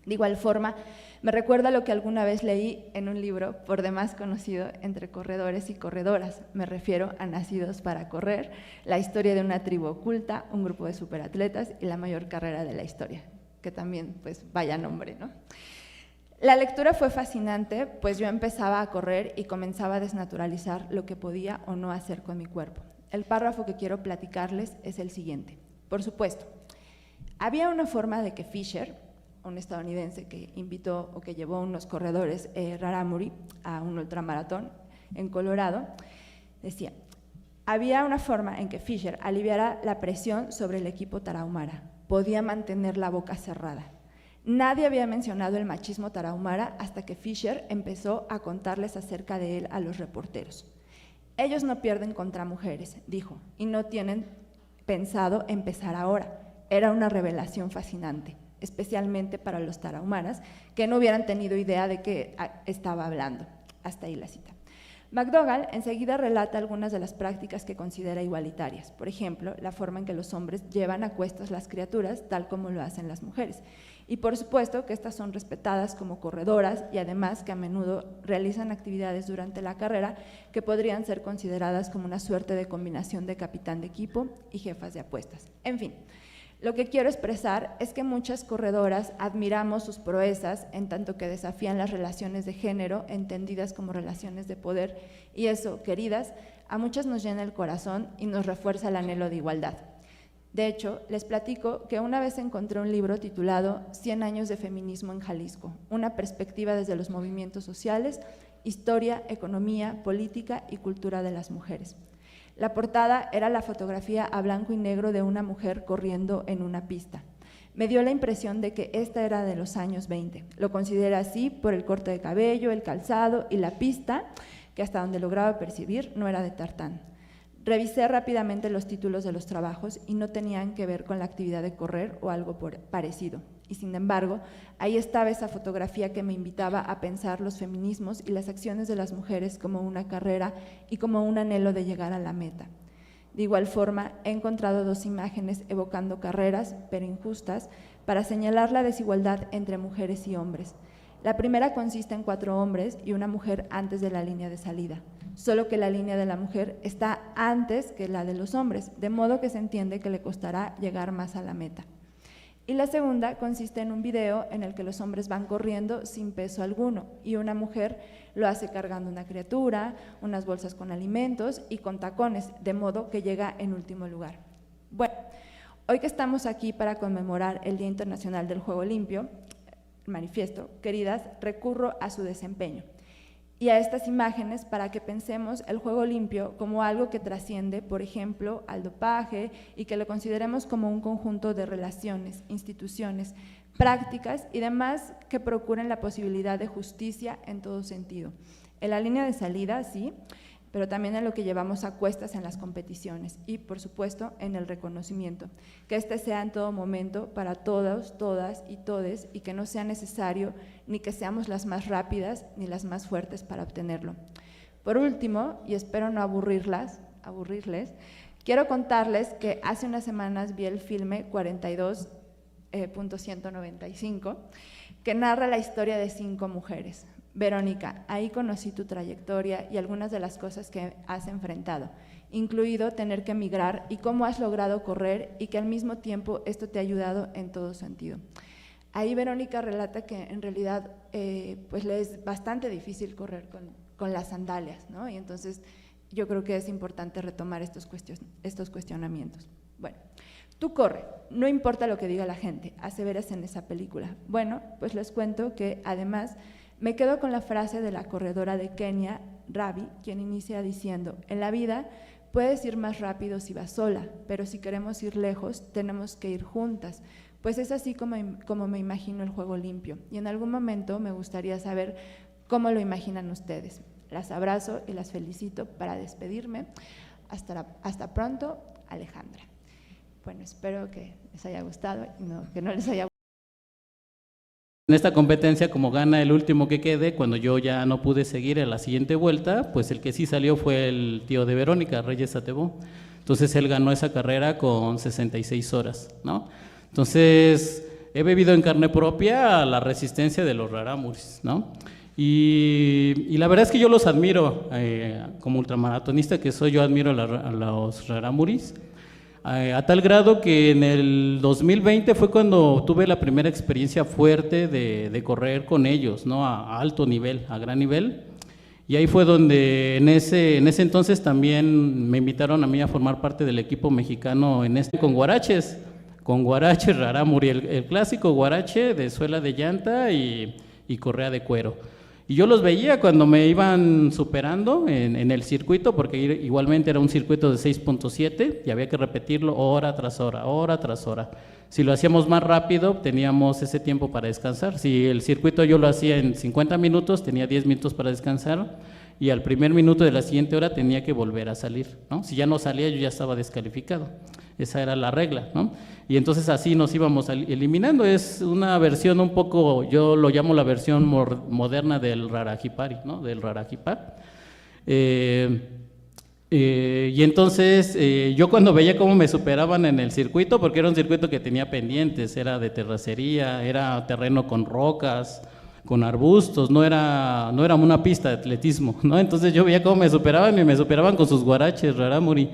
De igual forma, me recuerda lo que alguna vez leí en un libro por demás conocido entre corredores y corredoras. Me refiero a Nacidos para correr, la historia de una tribu oculta, un grupo de superatletas y la mayor carrera de la historia, que también, pues, vaya nombre, ¿no? La lectura fue fascinante, pues yo empezaba a correr y comenzaba a desnaturalizar lo que podía o no hacer con mi cuerpo. El párrafo que quiero platicarles es el siguiente. Por supuesto, había una forma de que Fisher, un estadounidense que invitó o que llevó unos corredores rarámuri a un ultramaratón en Colorado, decía, había una forma en que Fisher aliviara la presión sobre el equipo tarahumara, podía mantener la boca cerrada. Nadie había mencionado el machismo tarahumara hasta que Fisher empezó a contarles acerca de él a los reporteros. Ellos no pierden contra mujeres, dijo, y no tienen pensado empezar ahora. Era una revelación fascinante, especialmente para los tarahumaras, que no hubieran tenido idea de qué estaba hablando. Hasta ahí la cita. McDougall enseguida relata algunas de las prácticas que considera igualitarias, por ejemplo, la forma en que los hombres llevan a cuestas las criaturas, tal como lo hacen las mujeres. Y por supuesto que estas son respetadas como corredoras y además que a menudo realizan actividades durante la carrera que podrían ser consideradas como una suerte de combinación de capitán de equipo y jefas de apuestas. En fin, lo que quiero expresar es que muchas corredoras admiramos sus proezas en tanto que desafían las relaciones de género entendidas como relaciones de poder y eso, queridas, a muchas nos llena el corazón y nos refuerza el anhelo de igualdad. De hecho, les platico que una vez encontré un libro titulado 100 años de feminismo en Jalisco, una perspectiva desde los movimientos sociales, historia, economía, política y cultura de las mujeres. La portada era la fotografía a blanco y negro de una mujer corriendo en una pista. Me dio la impresión de que esta era de los años 20. Lo consideré así por el corte de cabello, el calzado y la pista, que hasta donde lograba percibir no era de tartán. Revisé rápidamente los títulos de los trabajos y no tenían que ver con la actividad de correr o algo parecido. Y sin embargo, ahí estaba esa fotografía que me invitaba a pensar los feminismos y las acciones de las mujeres como una carrera y como un anhelo de llegar a la meta. De igual forma, he encontrado dos imágenes evocando carreras, pero injustas, para señalar la desigualdad entre mujeres y hombres. La primera consiste en 4 hombres y una mujer antes de la línea de salida, solo que la línea de la mujer está antes que la de los hombres, de modo que se entiende que le costará llegar más a la meta. Y la segunda consiste en un video en el que los hombres van corriendo sin peso alguno y una mujer lo hace cargando una criatura, unas bolsas con alimentos y con tacones, de modo que llega en último lugar. Bueno, hoy que estamos aquí para conmemorar el Día Internacional del Juego Limpio, manifiesto, queridas, recurro a su desempeño y a estas imágenes para que pensemos el juego limpio como algo que trasciende, por ejemplo, al dopaje y que lo consideremos como un conjunto de relaciones, instituciones, prácticas y demás que procuren la posibilidad de justicia en todo sentido. En la línea de salida, sí, pero también en lo que llevamos a cuestas en las competiciones y, por supuesto, en el reconocimiento. Que este sea en todo momento para todos, todas y todes y que no sea necesario ni que seamos las más rápidas ni las más fuertes para obtenerlo. Por último, y espero no aburrirles, quiero contarles que hace unas semanas vi el filme 42.195 que narra la historia de 5 mujeres. Verónica, ahí conocí tu trayectoria y algunas de las cosas que has enfrentado, incluido tener que emigrar y cómo has logrado correr y que al mismo tiempo esto te ha ayudado en todo sentido. Ahí Verónica relata que en realidad pues le es bastante difícil correr con las sandalias, ¿no? Y entonces yo creo que es importante retomar estos cuestionamientos. Bueno, tú corre, no importa lo que diga la gente, aseveras en esa película. Bueno, pues les cuento que además me quedo con la frase de la corredora de Kenia, Rabi, quien inicia diciendo, en la vida puedes ir más rápido si vas sola, pero si queremos ir lejos tenemos que ir juntas, pues es así como me imagino el juego limpio y en algún momento me gustaría saber cómo lo imaginan ustedes. Las abrazo y las felicito para despedirme. Hasta pronto, Alejandra. Bueno, espero que les haya gustado y que no les haya gustado. En esta competencia, como gana el último que quede, cuando yo ya no pude seguir en la siguiente vuelta, pues el que sí salió fue el tío de Verónica, Reyes Atebó. Entonces él ganó esa carrera con 66 horas, ¿no? Entonces he bebido en carne propia la resistencia de los rarámuris, ¿no? Y la verdad es que yo los admiro, como ultramaratonista que soy, yo admiro a los rarámuris, a tal grado que en el 2020 fue cuando tuve la primera experiencia fuerte de correr con ellos, ¿no? A alto nivel, a gran nivel. Y ahí fue donde en ese entonces también me invitaron a mí a formar parte del equipo mexicano con guaraches rarámuri, el clásico guarache de suela de llanta y correa de cuero. Y yo los veía cuando me iban superando en el circuito, porque igualmente era un circuito de 6.7 y había que repetirlo hora tras hora, hora tras hora. Si lo hacíamos más rápido, teníamos ese tiempo para descansar. Si el circuito yo lo hacía en 50 minutos, tenía 10 minutos para descansar, y al primer minuto de la siguiente hora tenía que volver a salir, ¿no? Si ya no salía, yo ya estaba descalificado. Esa era la regla, ¿no? Y entonces así nos íbamos eliminando. Es una versión un poco, yo lo llamo la versión moderna del Rarajipari, ¿no? Del Rarajipar. Y entonces yo cuando veía cómo me superaban en el circuito, porque era un circuito que tenía pendientes, era de terracería, era terreno con rocas, con arbustos, no era una pista de atletismo, ¿no? Entonces yo veía cómo me superaban y me superaban con sus guaraches rarámuri.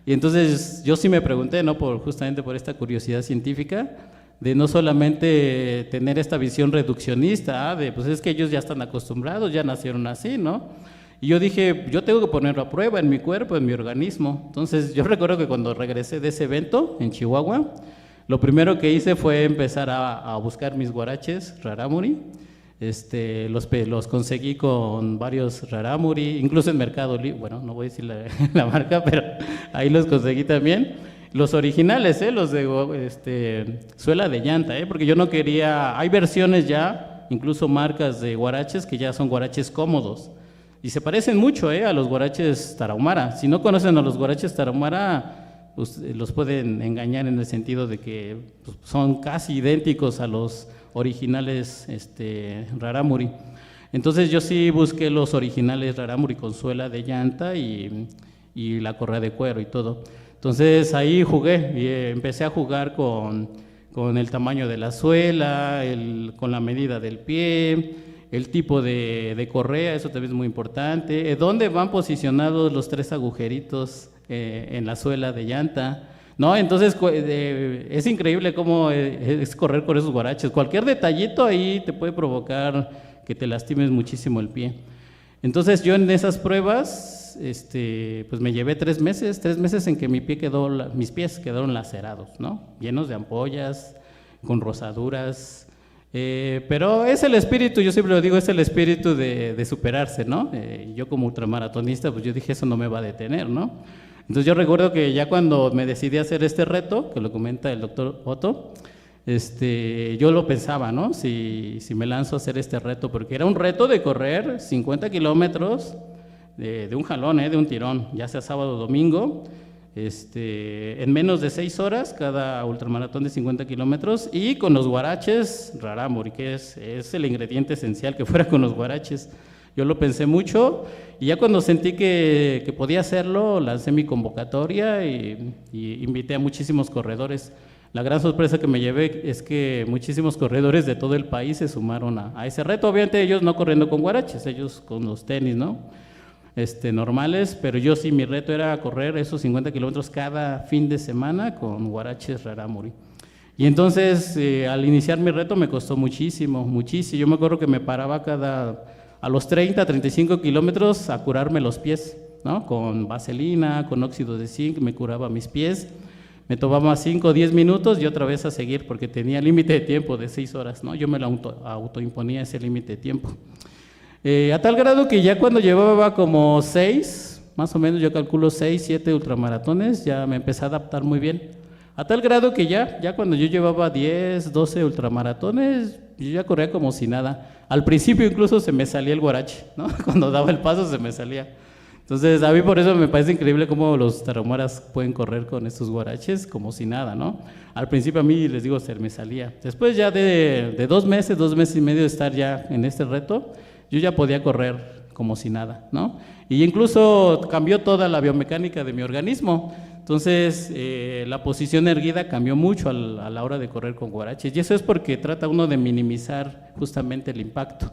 Y entonces yo sí me pregunté, ¿no? Justamente por esta curiosidad científica, de no solamente tener esta visión reduccionista, de pues es que ellos ya están acostumbrados, ya nacieron así, ¿no? Y yo dije, yo tengo que ponerlo a prueba en mi cuerpo, en mi organismo. Entonces yo recuerdo que cuando regresé de ese evento en Chihuahua, lo primero que hice fue empezar a buscar mis guaraches rarámuri. Los conseguí con varios rarámuri, incluso en Mercado Libre, bueno, no voy a decir la marca, pero ahí los conseguí también. Los originales, los de suela de llanta, porque yo no quería, hay versiones ya, incluso marcas de guaraches que ya son guaraches cómodos y se parecen mucho a los guaraches tarahumara. Si no conocen a los guaraches tarahumara, pues, los pueden engañar en el sentido de que pues, son casi idénticos a los originales rarámuri. Entonces yo sí busqué los originales rarámuri con suela de llanta y la correa de cuero y todo. Entonces ahí jugué y empecé a jugar con el tamaño de la suela, con la medida del pie, el tipo de correa, eso también es muy importante, dónde van posicionados los 3 agujeritos en la suela de llanta. No, entonces es increíble cómo es correr con esos guaraches. Cualquier detallito ahí te puede provocar que te lastimes muchísimo el pie. Entonces yo en esas pruebas, pues me llevé 3 meses en que mis pies quedaron lacerados, ¿no? Llenos de ampollas, con rosaduras. Pero es el espíritu, yo siempre lo digo, es el espíritu de superarse, ¿no? Yo como ultramaratonista, pues yo dije, eso no me va a detener, ¿no? Entonces yo recuerdo que ya cuando me decidí a hacer este reto, que lo comenta el doctor Otto, yo lo pensaba, ¿no? Si me lanzo a hacer este reto, porque era un reto de correr 50 kilómetros de un jalón, de un tirón, ya sea sábado o domingo, en menos de 6 horas cada ultramaratón de 50 kilómetros y con los guaraches rarámuri, que es el ingrediente esencial, que fuera con los guaraches. Yo lo pensé mucho y ya cuando sentí que podía hacerlo, lancé mi convocatoria y invité a muchísimos corredores. La gran sorpresa que me llevé es que muchísimos corredores de todo el país se sumaron a ese reto. Obviamente ellos no corriendo con guaraches, ellos con los tenis, ¿no? Normales, pero yo sí, mi reto era correr esos 50 kilómetros cada fin de semana con guaraches rarámuri. Y entonces, al iniciar mi reto me costó muchísimo, muchísimo. Yo me acuerdo que me paraba a los 30, 35 kilómetros a curarme los pies, ¿no? Con vaselina, con óxido de zinc, me curaba mis pies. Me tomaba 5 o 10 minutos y otra vez a seguir porque tenía límite de tiempo de 6 horas, ¿no? Yo me lo autoimponía ese límite de tiempo. A tal grado que ya cuando llevaba como 6, más o menos yo calculo 6, 7 ultramaratones, ya me empecé a adaptar muy bien. A tal grado que ya cuando yo llevaba 10, 12 ultramaratones, Yo ya corría como si nada. Al principio incluso se me salía el guarache, ¿no? Cuando daba el paso se me salía. Entonces, a mí por eso me parece increíble cómo los tarahumaras pueden correr con estos guaraches como si nada, ¿no? Al principio a mí, les digo, se me salía. Después ya de 2 meses, 2 meses y medio de estar ya en este reto, yo ya podía correr como si nada, ¿no? Y incluso cambió toda la biomecánica de mi organismo. Entonces, la posición erguida cambió mucho a la hora de correr con guaraches. Y eso es porque trata uno de minimizar justamente el impacto.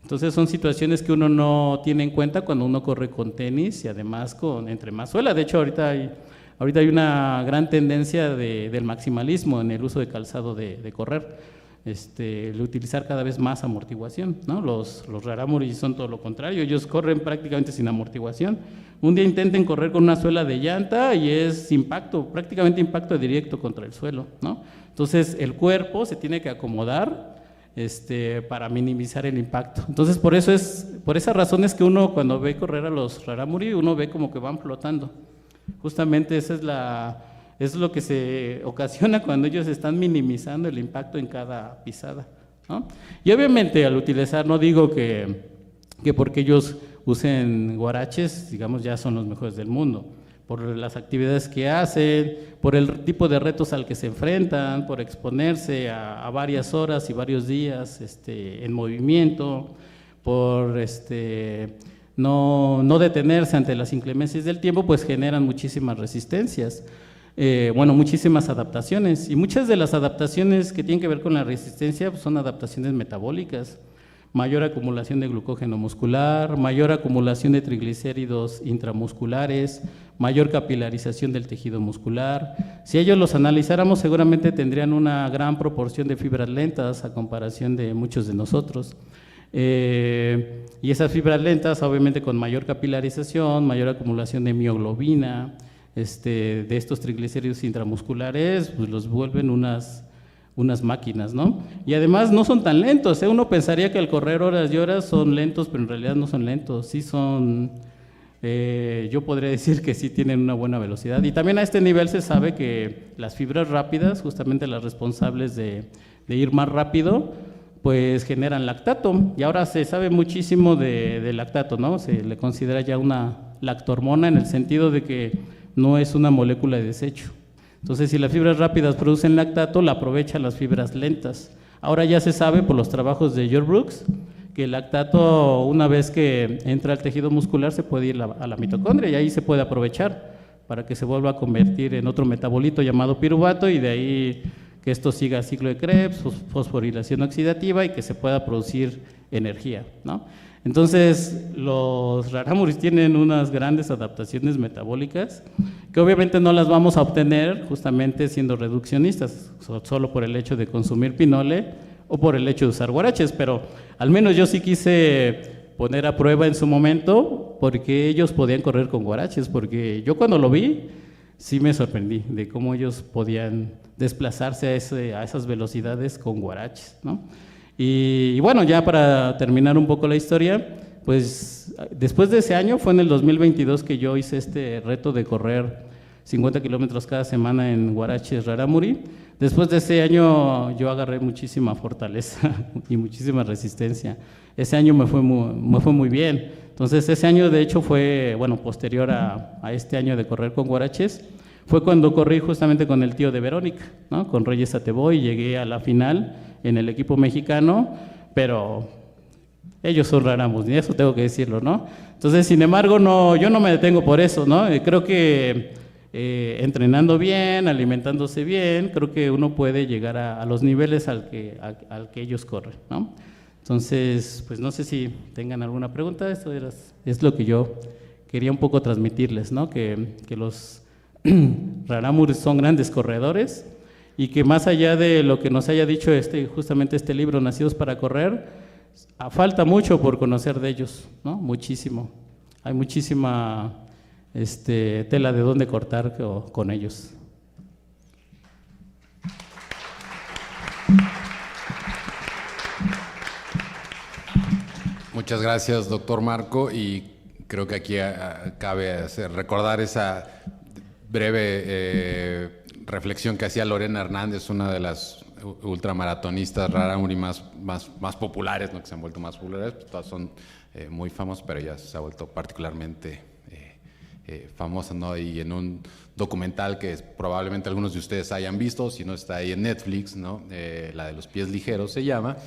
Entonces, son situaciones que uno no tiene en cuenta cuando uno corre con tenis y además entre más suela. De hecho, ahorita hay una gran tendencia del maximalismo en el uso de calzado de correr. El utilizar cada vez más amortiguación, ¿no? Los rarámuris son todo lo contrario, ellos corren prácticamente sin amortiguación. Un día intenten correr con una suela de llanta y es impacto, prácticamente impacto directo contra el suelo, ¿no? Entonces el cuerpo se tiene que acomodar para minimizar el impacto. Entonces por esas razones que uno cuando ve correr a los rarámuri, uno ve como que van flotando. Justamente esa es lo que se ocasiona cuando ellos están minimizando el impacto en cada pisada, ¿no? Y obviamente al utilizar, no digo que porque ellos usen guaraches, digamos, ya son los mejores del mundo, por las actividades que hacen, por el tipo de retos al que se enfrentan, por exponerse a varias horas y varios días en movimiento, por no detenerse ante las inclemencias del tiempo, pues generan muchísimas resistencias. Muchísimas adaptaciones, y muchas de las adaptaciones que tienen que ver con la resistencia pues, son adaptaciones metabólicas, mayor acumulación de glucógeno muscular, mayor acumulación de triglicéridos intramusculares, mayor capilarización del tejido muscular. Si ellos los analizáramos, seguramente tendrían una gran proporción de fibras lentas a comparación de muchos de nosotros. Y esas fibras lentas, obviamente con mayor capilarización, mayor acumulación de mioglobina, de estos triglicéridos intramusculares, pues los vuelven unas máquinas, ¿no? Y además no son tan lentos, ¿eh? Uno pensaría que al correr horas y horas son lentos, pero en realidad no son lentos, sí son, yo podría decir que sí tienen una buena velocidad. Y también a este nivel se sabe que las fibras rápidas, justamente las responsables de ir más rápido, pues generan lactato, y ahora se sabe muchísimo de lactato, ¿no? Se le considera ya una lactohormona en el sentido de que no es una molécula de desecho. Entonces, si las fibras rápidas producen lactato, la aprovechan las fibras lentas. Ahora ya se sabe por los trabajos de George Brooks que el lactato, una vez que entra al tejido muscular, se puede ir a la mitocondria y ahí se puede aprovechar para que se vuelva a convertir en otro metabolito llamado piruvato y de ahí que esto siga ciclo de Krebs, fosforilación oxidativa y que se pueda producir energía, ¿no? Entonces, los rarámuris tienen unas grandes adaptaciones metabólicas que obviamente no las vamos a obtener justamente siendo reduccionistas, solo por el hecho de consumir pinole o por el hecho de usar guaraches, pero al menos yo sí quise poner a prueba en su momento porque ellos podían correr con guaraches, porque yo cuando lo vi sí me sorprendí de cómo ellos podían desplazarse a esas velocidades con guaraches, ¿no? Y bueno, ya para terminar un poco la historia, pues después de ese año, fue en el 2022 que yo hice este reto de correr 50 kilómetros cada semana en guaraches rarámuri. Después de ese año yo agarré muchísima fortaleza y muchísima resistencia. Ese año me fue muy bien. Entonces ese año de hecho fue, bueno, posterior a este año de correr con guaraches, fue cuando corrí justamente con el tío de Verónica, ¿no? Con Reyes Ateboy, y llegué a la final en el equipo mexicano, pero ellos son rarámuris, y eso tengo que decirlo, ¿no? Entonces, sin embargo, yo no me detengo por eso, ¿no? Creo que entrenando bien, alimentándose bien, creo que uno puede llegar a los niveles al que ellos corren, ¿no? Entonces, pues no sé si tengan alguna pregunta, esto es lo que yo quería un poco transmitirles, ¿no? Que los rarámuris son grandes corredores, y que más allá de lo que nos haya dicho justamente este libro, Nacidos para Correr, falta mucho por conocer de ellos, ¿no? Muchísimo. Hay muchísima tela de dónde cortar con ellos. Muchas gracias, doctor Marco, y creo que aquí cabe recordar esa breve reflexión que hacía Lorena Hernández, una de las ultramaratonistas rarámuri más populares, ¿no? Que se han vuelto más populares, pues todas son muy famosos, pero ella se ha vuelto particularmente famosa, ¿no? Y en un documental que probablemente algunos de ustedes hayan visto, si no está ahí en Netflix, ¿no? La de los pies ligeros se llama,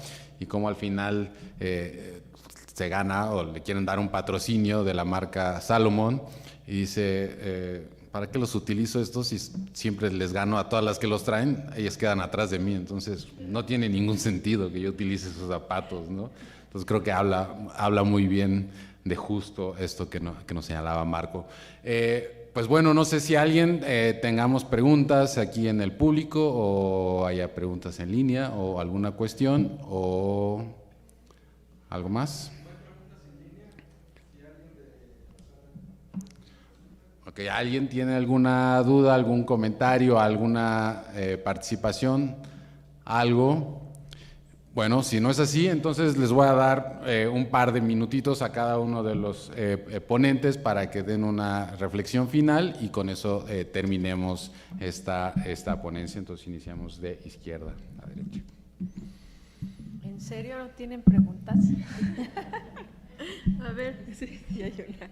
y cómo al final se gana o le quieren dar un patrocinio de la marca Salomon, y dice, ¿para qué los utilizo estos si siempre les gano a todas las que los traen? Ellas quedan atrás de mí, entonces no tiene ningún sentido que yo utilice esos zapatos, ¿no? Entonces creo que habla muy bien de justo esto que nos señalaba Marco. Pues bueno, no sé si alguien tengamos preguntas aquí en el público o haya preguntas en línea o alguna cuestión o algo más. Ok, ¿alguien tiene alguna duda, algún comentario, alguna participación? ¿Algo? Bueno, si no es así, entonces les voy a dar un par de minutitos a cada uno de los ponentes para que den una reflexión final y con eso terminemos esta ponencia. Entonces iniciamos de izquierda a derecha. ¿En serio no tienen preguntas? A ver, sí, hay una.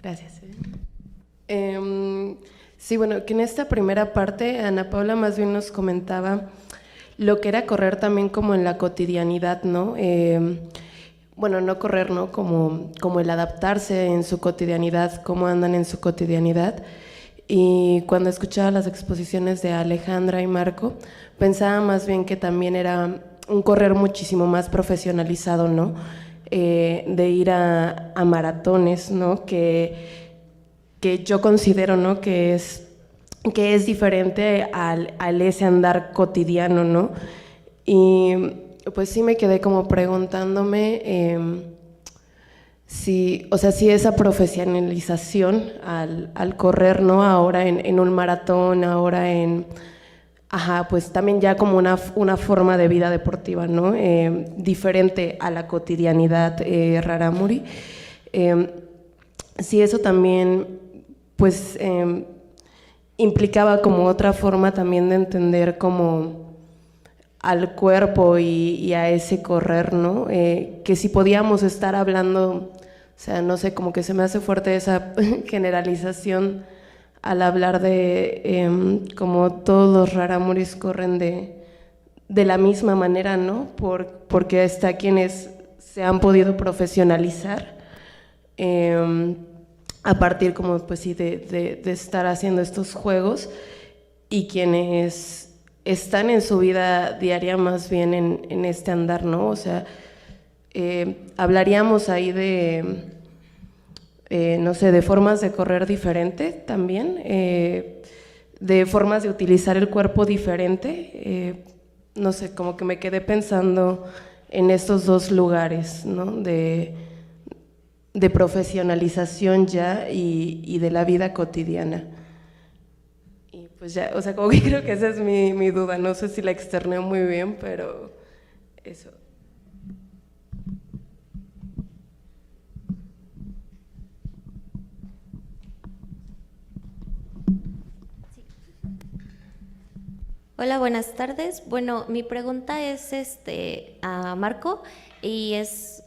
Gracias. Sí, bueno, que en esta primera parte Ana Paula más bien nos comentaba lo que era correr también como en la cotidianidad, ¿no? Bueno, no correr, ¿no? Como el adaptarse en su cotidianidad, cómo andan en su cotidianidad. Y cuando escuchaba las exposiciones de Alejandra y Marco, pensaba más bien que también era un correr muchísimo más profesionalizado, ¿no? De ir a maratones, ¿no? Que yo considero, ¿no? que es diferente al ese andar cotidiano, ¿no? Y pues sí me quedé como preguntándome si esa profesionalización al correr, ¿no? Ahora en un maratón, ahora pues también ya como una forma de vida deportiva, ¿no? Diferente a la cotidianidad rarámuri. Si eso también, pues, implicaba como otra forma también de entender como al cuerpo y a ese correr, ¿no? Que si podíamos estar hablando, o sea, no sé, como que se me hace fuerte esa generalización al hablar de como todos los rarámuris corren de la misma manera, ¿no? Porque está quienes se han podido profesionalizar a partir como pues sí de estar haciendo estos juegos, y quienes están en su vida diaria más bien en este andar, ¿no? O sea, hablaríamos ahí de no sé, de formas de correr diferente también, de formas de utilizar el cuerpo diferente. No sé, como que me quedé pensando en estos dos lugares, ¿no? De profesionalización ya y de la vida cotidiana. Y pues ya, o sea, como que creo que esa es mi duda. No sé si la externé muy bien, pero eso. Hola, buenas tardes. Bueno, mi pregunta es a Marco y es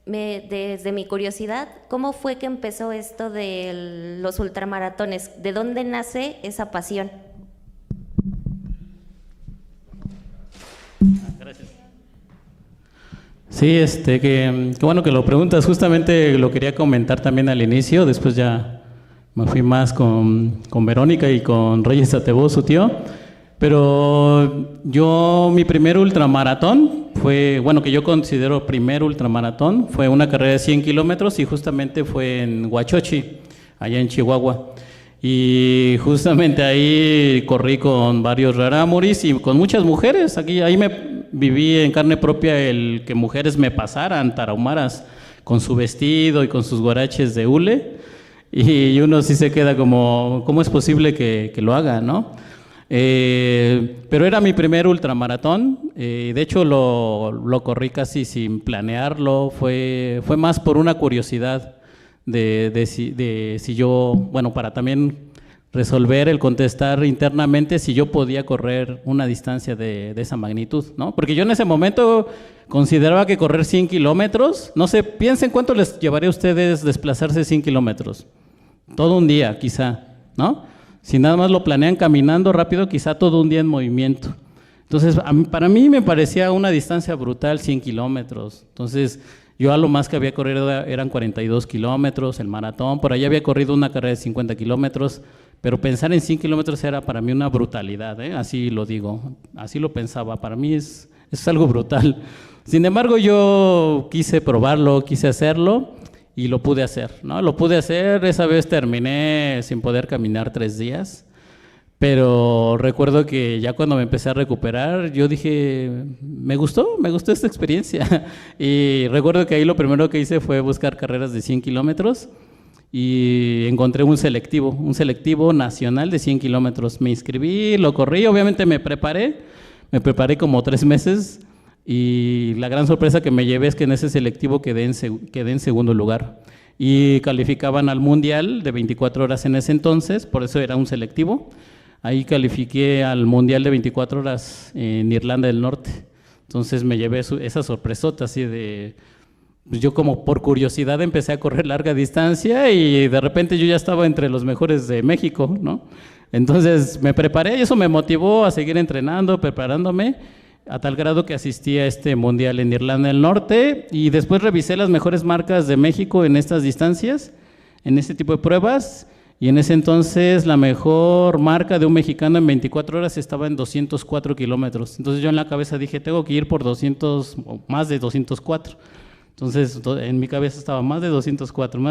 desde mi curiosidad, ¿cómo fue que empezó esto de los ultramaratones? ¿De dónde nace esa pasión? Gracias. Sí, que bueno que lo preguntas. Justamente lo quería comentar también al inicio, después ya me fui más con Verónica y con Reyes Atebó, su tío. Pero mi primer ultramaratón fue, bueno, que yo considero primer ultramaratón, fue una carrera de 100 kilómetros y justamente fue en Huachochi, allá en Chihuahua. Y justamente ahí corrí con varios rarámuris y con muchas mujeres. Ahí me viví en carne propia el que mujeres me pasaran tarahumaras con su vestido y con sus guaraches de hule, y uno sí se queda como, ¿cómo es posible que lo haga, no? Pero era mi primer ultramaratón, de hecho lo corrí casi sin planearlo, fue más por una curiosidad de si yo, bueno, para también resolver el contestar internamente si yo podía correr una distancia de esa magnitud, ¿no? Porque yo en ese momento consideraba que correr 100 kilómetros, no sé, piensen cuánto les llevaría a ustedes desplazarse 100 kilómetros, todo un día quizá, ¿no? Si nada más lo planean caminando rápido, quizá todo un día en movimiento. Entonces, para mí me parecía una distancia brutal 100 kilómetros. Entonces, yo a lo más que había corrido eran 42 kilómetros, el maratón, por ahí había corrido una carrera de 50 kilómetros, pero pensar en 100 kilómetros era para mí una brutalidad, así lo digo, así lo pensaba, para mí es algo brutal. Sin embargo, yo quise probarlo, quise hacerlo, y lo pude hacer, ¿no? Lo pude hacer, esa vez terminé sin poder caminar 3 días, pero recuerdo que ya cuando me empecé a recuperar, yo dije, me gustó esta experiencia. Y recuerdo que ahí lo primero que hice fue buscar carreras de 100 kilómetros y encontré un selectivo nacional de 100 kilómetros. Me inscribí, lo corrí, obviamente me preparé como 3 meses. Y la gran sorpresa que me llevé es que en ese selectivo quedé en segundo lugar y calificaban al mundial de 24 horas en ese entonces, por eso era un selectivo. Ahí califiqué al mundial de 24 horas en Irlanda del Norte. Entonces me llevé esa sorpresota así de, pues yo como por curiosidad empecé a correr larga distancia y de repente yo ya estaba entre los mejores de México, ¿no? Entonces me preparé y eso me motivó a seguir entrenando, preparándome, a tal grado que asistí a este mundial en Irlanda del Norte y después revisé las mejores marcas de México en estas distancias, en este tipo de pruebas, y en ese entonces la mejor marca de un mexicano en 24 horas estaba en 204 kilómetros. Entonces yo en la cabeza dije, tengo que ir por 200 o más de 204. Entonces en mi cabeza estaba más de 204.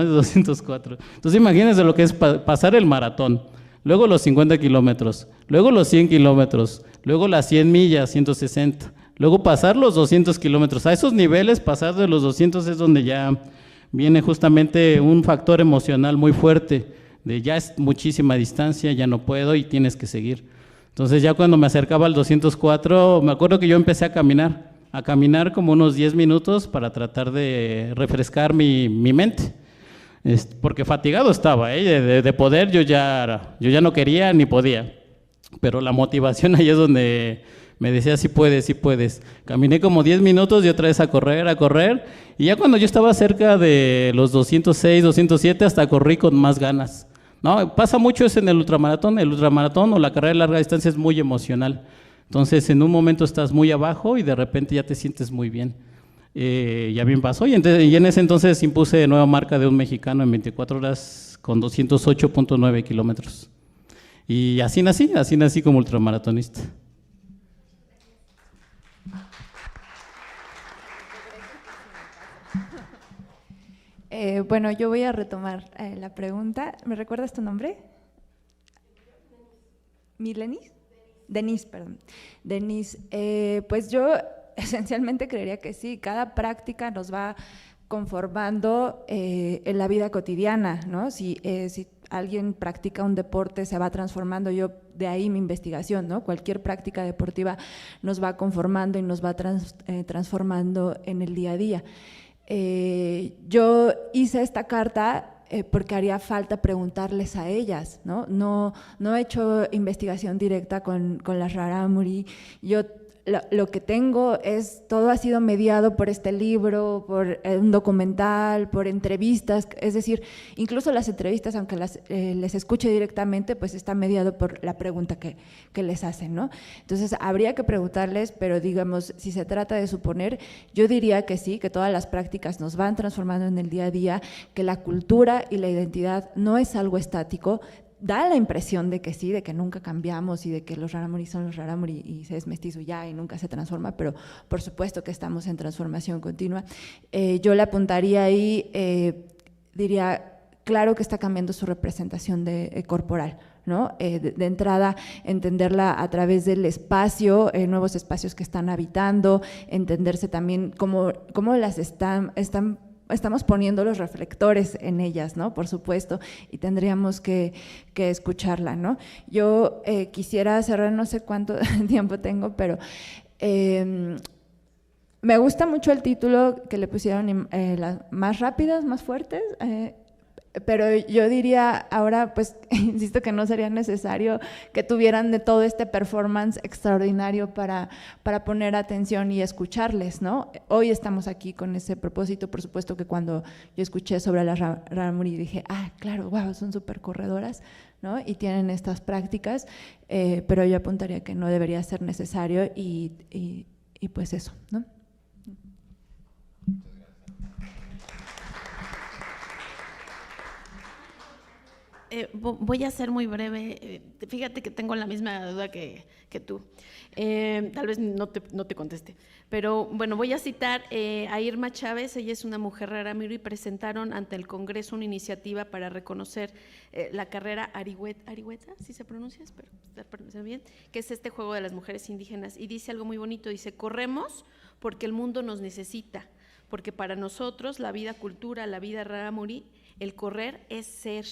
Entonces imagínense lo que es pasar el maratón, luego los 50 kilómetros, luego los 100 kilómetros, luego las 100 millas, 160, luego pasar los 200 kilómetros. A esos niveles, pasar de los 200 es donde ya viene justamente un factor emocional muy fuerte, de ya es muchísima distancia, ya no puedo y tienes que seguir. Entonces ya cuando me acercaba al 204, me acuerdo que yo empecé a caminar como unos 10 minutos para tratar de refrescar mi mente. Porque fatigado estaba, de poder yo ya no quería ni podía. Pero la motivación ahí es donde me decía, sí puedes. Caminé como 10 minutos y otra vez a correr. Y ya cuando yo estaba cerca de los 206, 207, hasta corrí con más ganas. No, pasa mucho eso en el ultramaratón. El ultramaratón o la carrera de larga distancia es muy emocional. Entonces, en un momento estás muy abajo y de repente ya te sientes muy bien. Ya bien pasó. Y en ese entonces impuse nueva marca de un mexicano en 24 horas con 208.9 kilómetros. Y así nací como ultramaratonista. Bueno, yo voy a retomar la pregunta. ¿Me recuerdas tu nombre? ¿Milenis? Denise, perdón. Denise, pues yo esencialmente creería que sí, cada práctica nos va conformando en la vida cotidiana, ¿no? Si alguien practica un deporte, se va transformando, yo de ahí mi investigación, ¿no? Cualquier práctica deportiva nos va conformando y nos va transformando en el día a día. Yo hice esta carta porque haría falta preguntarles a ellas, ¿no? No he hecho investigación directa con las Rarámuri. Yo lo que tengo todo ha sido mediado por este libro, por un documental, por entrevistas, es decir, incluso las entrevistas, aunque les escuche directamente, pues está mediado por la pregunta que les hacen, ¿no? Entonces, habría que preguntarles, pero digamos, si se trata de suponer, yo diría que sí, que todas las prácticas nos van transformando en el día a día, que la cultura y la identidad no es algo estático. Da la impresión de que sí, de que nunca cambiamos y de que los Rarámuri son los Rarámuri y se es mestizo ya y nunca se transforma, pero por supuesto que estamos en transformación continua. Yo le apuntaría ahí, diría, claro que está cambiando su representación corporal, ¿no? De entrada, entenderla a través del espacio, nuevos espacios que están habitando, entenderse también cómo las están estamos poniendo los reflectores en ellas, ¿no? Por supuesto, y tendríamos que escucharla, ¿no? Yo quisiera cerrar, no sé cuánto tiempo tengo, pero me gusta mucho el título que le pusieron, las más rápidas, más fuertes, pero yo diría ahora, pues, insisto que no sería necesario que tuvieran de todo este performance extraordinario para poner atención y escucharles, ¿no? Hoy estamos aquí con ese propósito. Por supuesto que cuando yo escuché sobre las rarámuri dije, claro, wow, son súper corredoras, ¿no? Y tienen estas prácticas, pero yo apuntaría que no debería ser necesario y pues eso, ¿no? Voy a ser muy breve. Fíjate que tengo la misma duda que tú. Tal vez no te conteste. Pero bueno, voy a citar a Irma Chávez. Ella es una mujer rarámuri y presentaron ante el Congreso una iniciativa para reconocer la carrera arihueta, ¿sí se pronuncia? Espero estar pronunciando bien, que es este juego de las mujeres indígenas. Y dice algo muy bonito, dice: corremos porque el mundo nos necesita, porque para nosotros la vida cultura, la vida rarámuri, el correr es ser.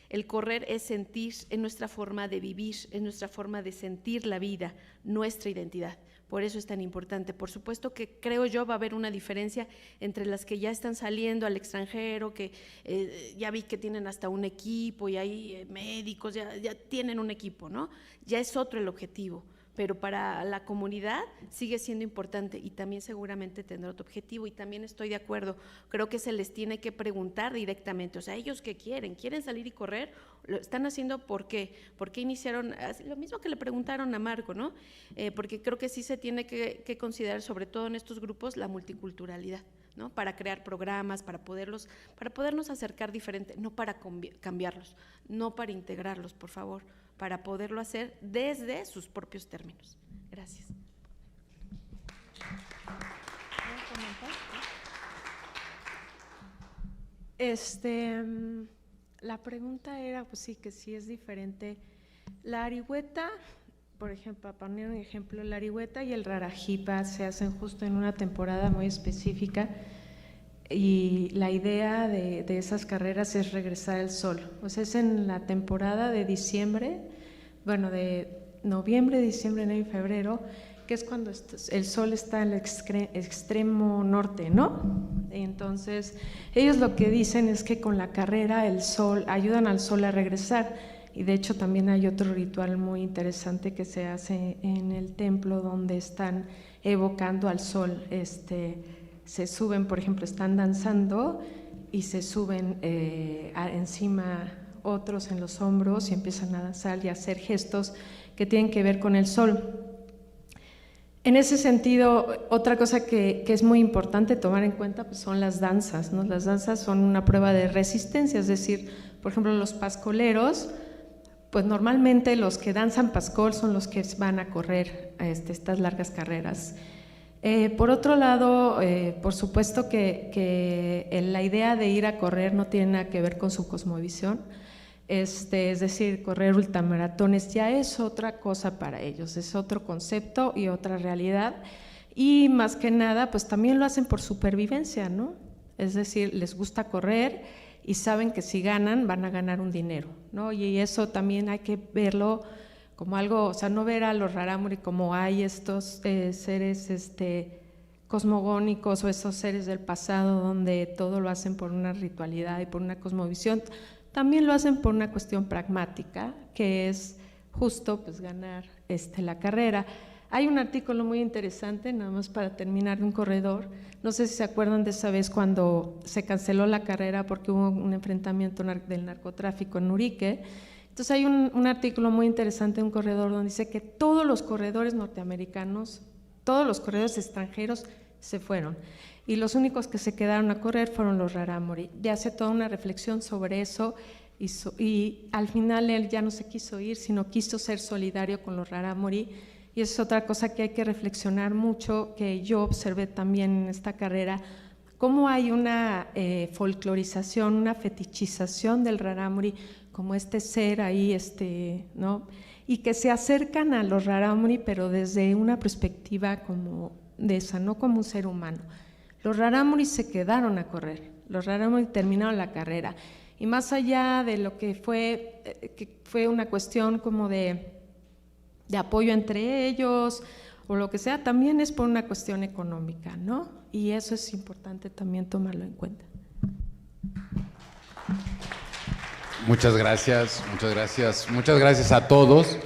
El correr es sentir, es nuestra forma de vivir, es nuestra forma de sentir la vida, nuestra identidad. Por eso es tan importante. Por supuesto que creo yo va a haber una diferencia entre las que ya están saliendo al extranjero, que ya vi que tienen hasta un equipo y hay médicos, ya tienen un equipo, ¿no? Ya es otro el objetivo. Pero para la comunidad sigue siendo importante y también seguramente tendrá otro objetivo. Y también estoy de acuerdo, creo que se les tiene que preguntar directamente, o sea, ellos qué quieren salir y correr, lo están haciendo ¿por qué? ¿Por qué iniciaron? Lo mismo que le preguntaron a Marco, ¿no? Porque creo que sí se tiene que considerar, sobre todo en estos grupos, la multiculturalidad, ¿no? Para crear programas, para podernos acercar diferente, no para cambiarlos, no para integrarlos, por favor, para poderlo hacer desde sus propios términos. Gracias. La pregunta era, pues sí, que sí es diferente. La arihueta, por ejemplo, para poner un ejemplo, la arihueta y el rarajipa se hacen justo en una temporada muy específica y la idea de esas carreras es regresar al sol. O sea, es en la temporada de diciembre, bueno, de noviembre, diciembre, enero y febrero, que es cuando el sol está en el extremo norte, ¿no? Entonces, ellos lo que dicen es que con la carrera el sol, ayudan al sol a regresar, y de hecho también hay otro ritual muy interesante que se hace en el templo donde están evocando al sol, se suben, por ejemplo, están danzando y se suben encima otros en los hombros y empiezan a danzar y a hacer gestos que tienen que ver con el sol. En ese sentido, otra cosa que es muy importante tomar en cuenta pues son las danzas, ¿no? Las danzas son una prueba de resistencia, es decir, por ejemplo, los pascoleros, pues normalmente los que danzan pascol son los que van a correr estas largas carreras. Por otro lado, por supuesto que la idea de ir a correr no tiene nada que ver con su cosmovisión, es decir, correr ultramaratones ya es otra cosa para ellos, es otro concepto y otra realidad, y más que nada pues también lo hacen por supervivencia, ¿no? Es decir, les gusta correr y saben que si ganan van a ganar un dinero, ¿no? Y eso también hay que verlo como algo, o sea, no ver a los rarámuri como hay estos seres cosmogónicos o esos seres del pasado donde todo lo hacen por una ritualidad y por una cosmovisión. También lo hacen por una cuestión pragmática, que es justo pues ganar la carrera. Hay un artículo muy interesante, nada más para terminar, de un corredor, no sé si se acuerdan de esa vez cuando se canceló la carrera porque hubo un enfrentamiento del narcotráfico en Urique. Entonces hay un artículo muy interesante de un corredor donde dice que todos los corredores norteamericanos, todos los corredores extranjeros se fueron y los únicos que se quedaron a correr fueron los rarámuri. Ya hace toda una reflexión sobre eso y al final él ya no se quiso ir, sino quiso ser solidario con los rarámuri, y eso es otra cosa que hay que reflexionar mucho, que yo observé también en esta carrera, cómo hay una folclorización, una fetichización del rarámuri como este ser ahí, ¿no? Y que se acercan a los rarámuri pero desde una perspectiva como de esa, no como un ser humano. Los rarámuris se quedaron a correr, los rarámuris terminaron la carrera. Y más allá de lo que fue una cuestión como de apoyo entre ellos o lo que sea, también es por una cuestión económica, ¿no? Y eso es importante también tomarlo en cuenta. Muchas gracias a todos.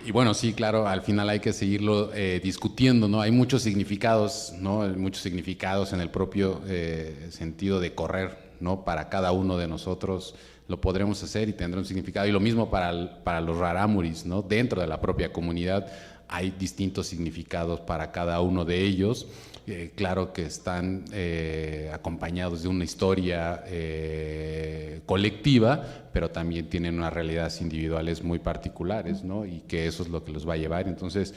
Y bueno, sí, claro, al final hay que seguirlo discutiendo, ¿no? Hay muchos significados, ¿no? Muchos significados en el propio sentido de correr, ¿no? Para cada uno de nosotros lo podremos hacer y tendrá un significado. Y lo mismo para los rarámuris, ¿no? Dentro de la propia comunidad hay distintos significados para cada uno de ellos. Claro que están acompañados de una historia colectiva, pero también tienen unas realidades individuales muy particulares, ¿no? Y que eso es lo que los va a llevar. Entonces,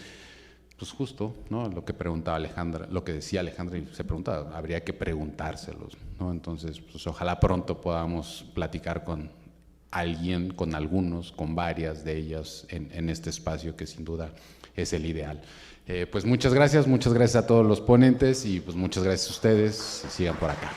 pues justo, ¿no? Lo que preguntaba Alejandra, lo que decía Alejandra y se preguntaba, habría que preguntárselos, ¿no? Entonces, pues ojalá pronto podamos platicar con alguien, con algunos, con varias de ellas en este espacio que sin duda es el ideal. Pues muchas gracias a todos los ponentes y pues muchas gracias a ustedes, sigan por acá.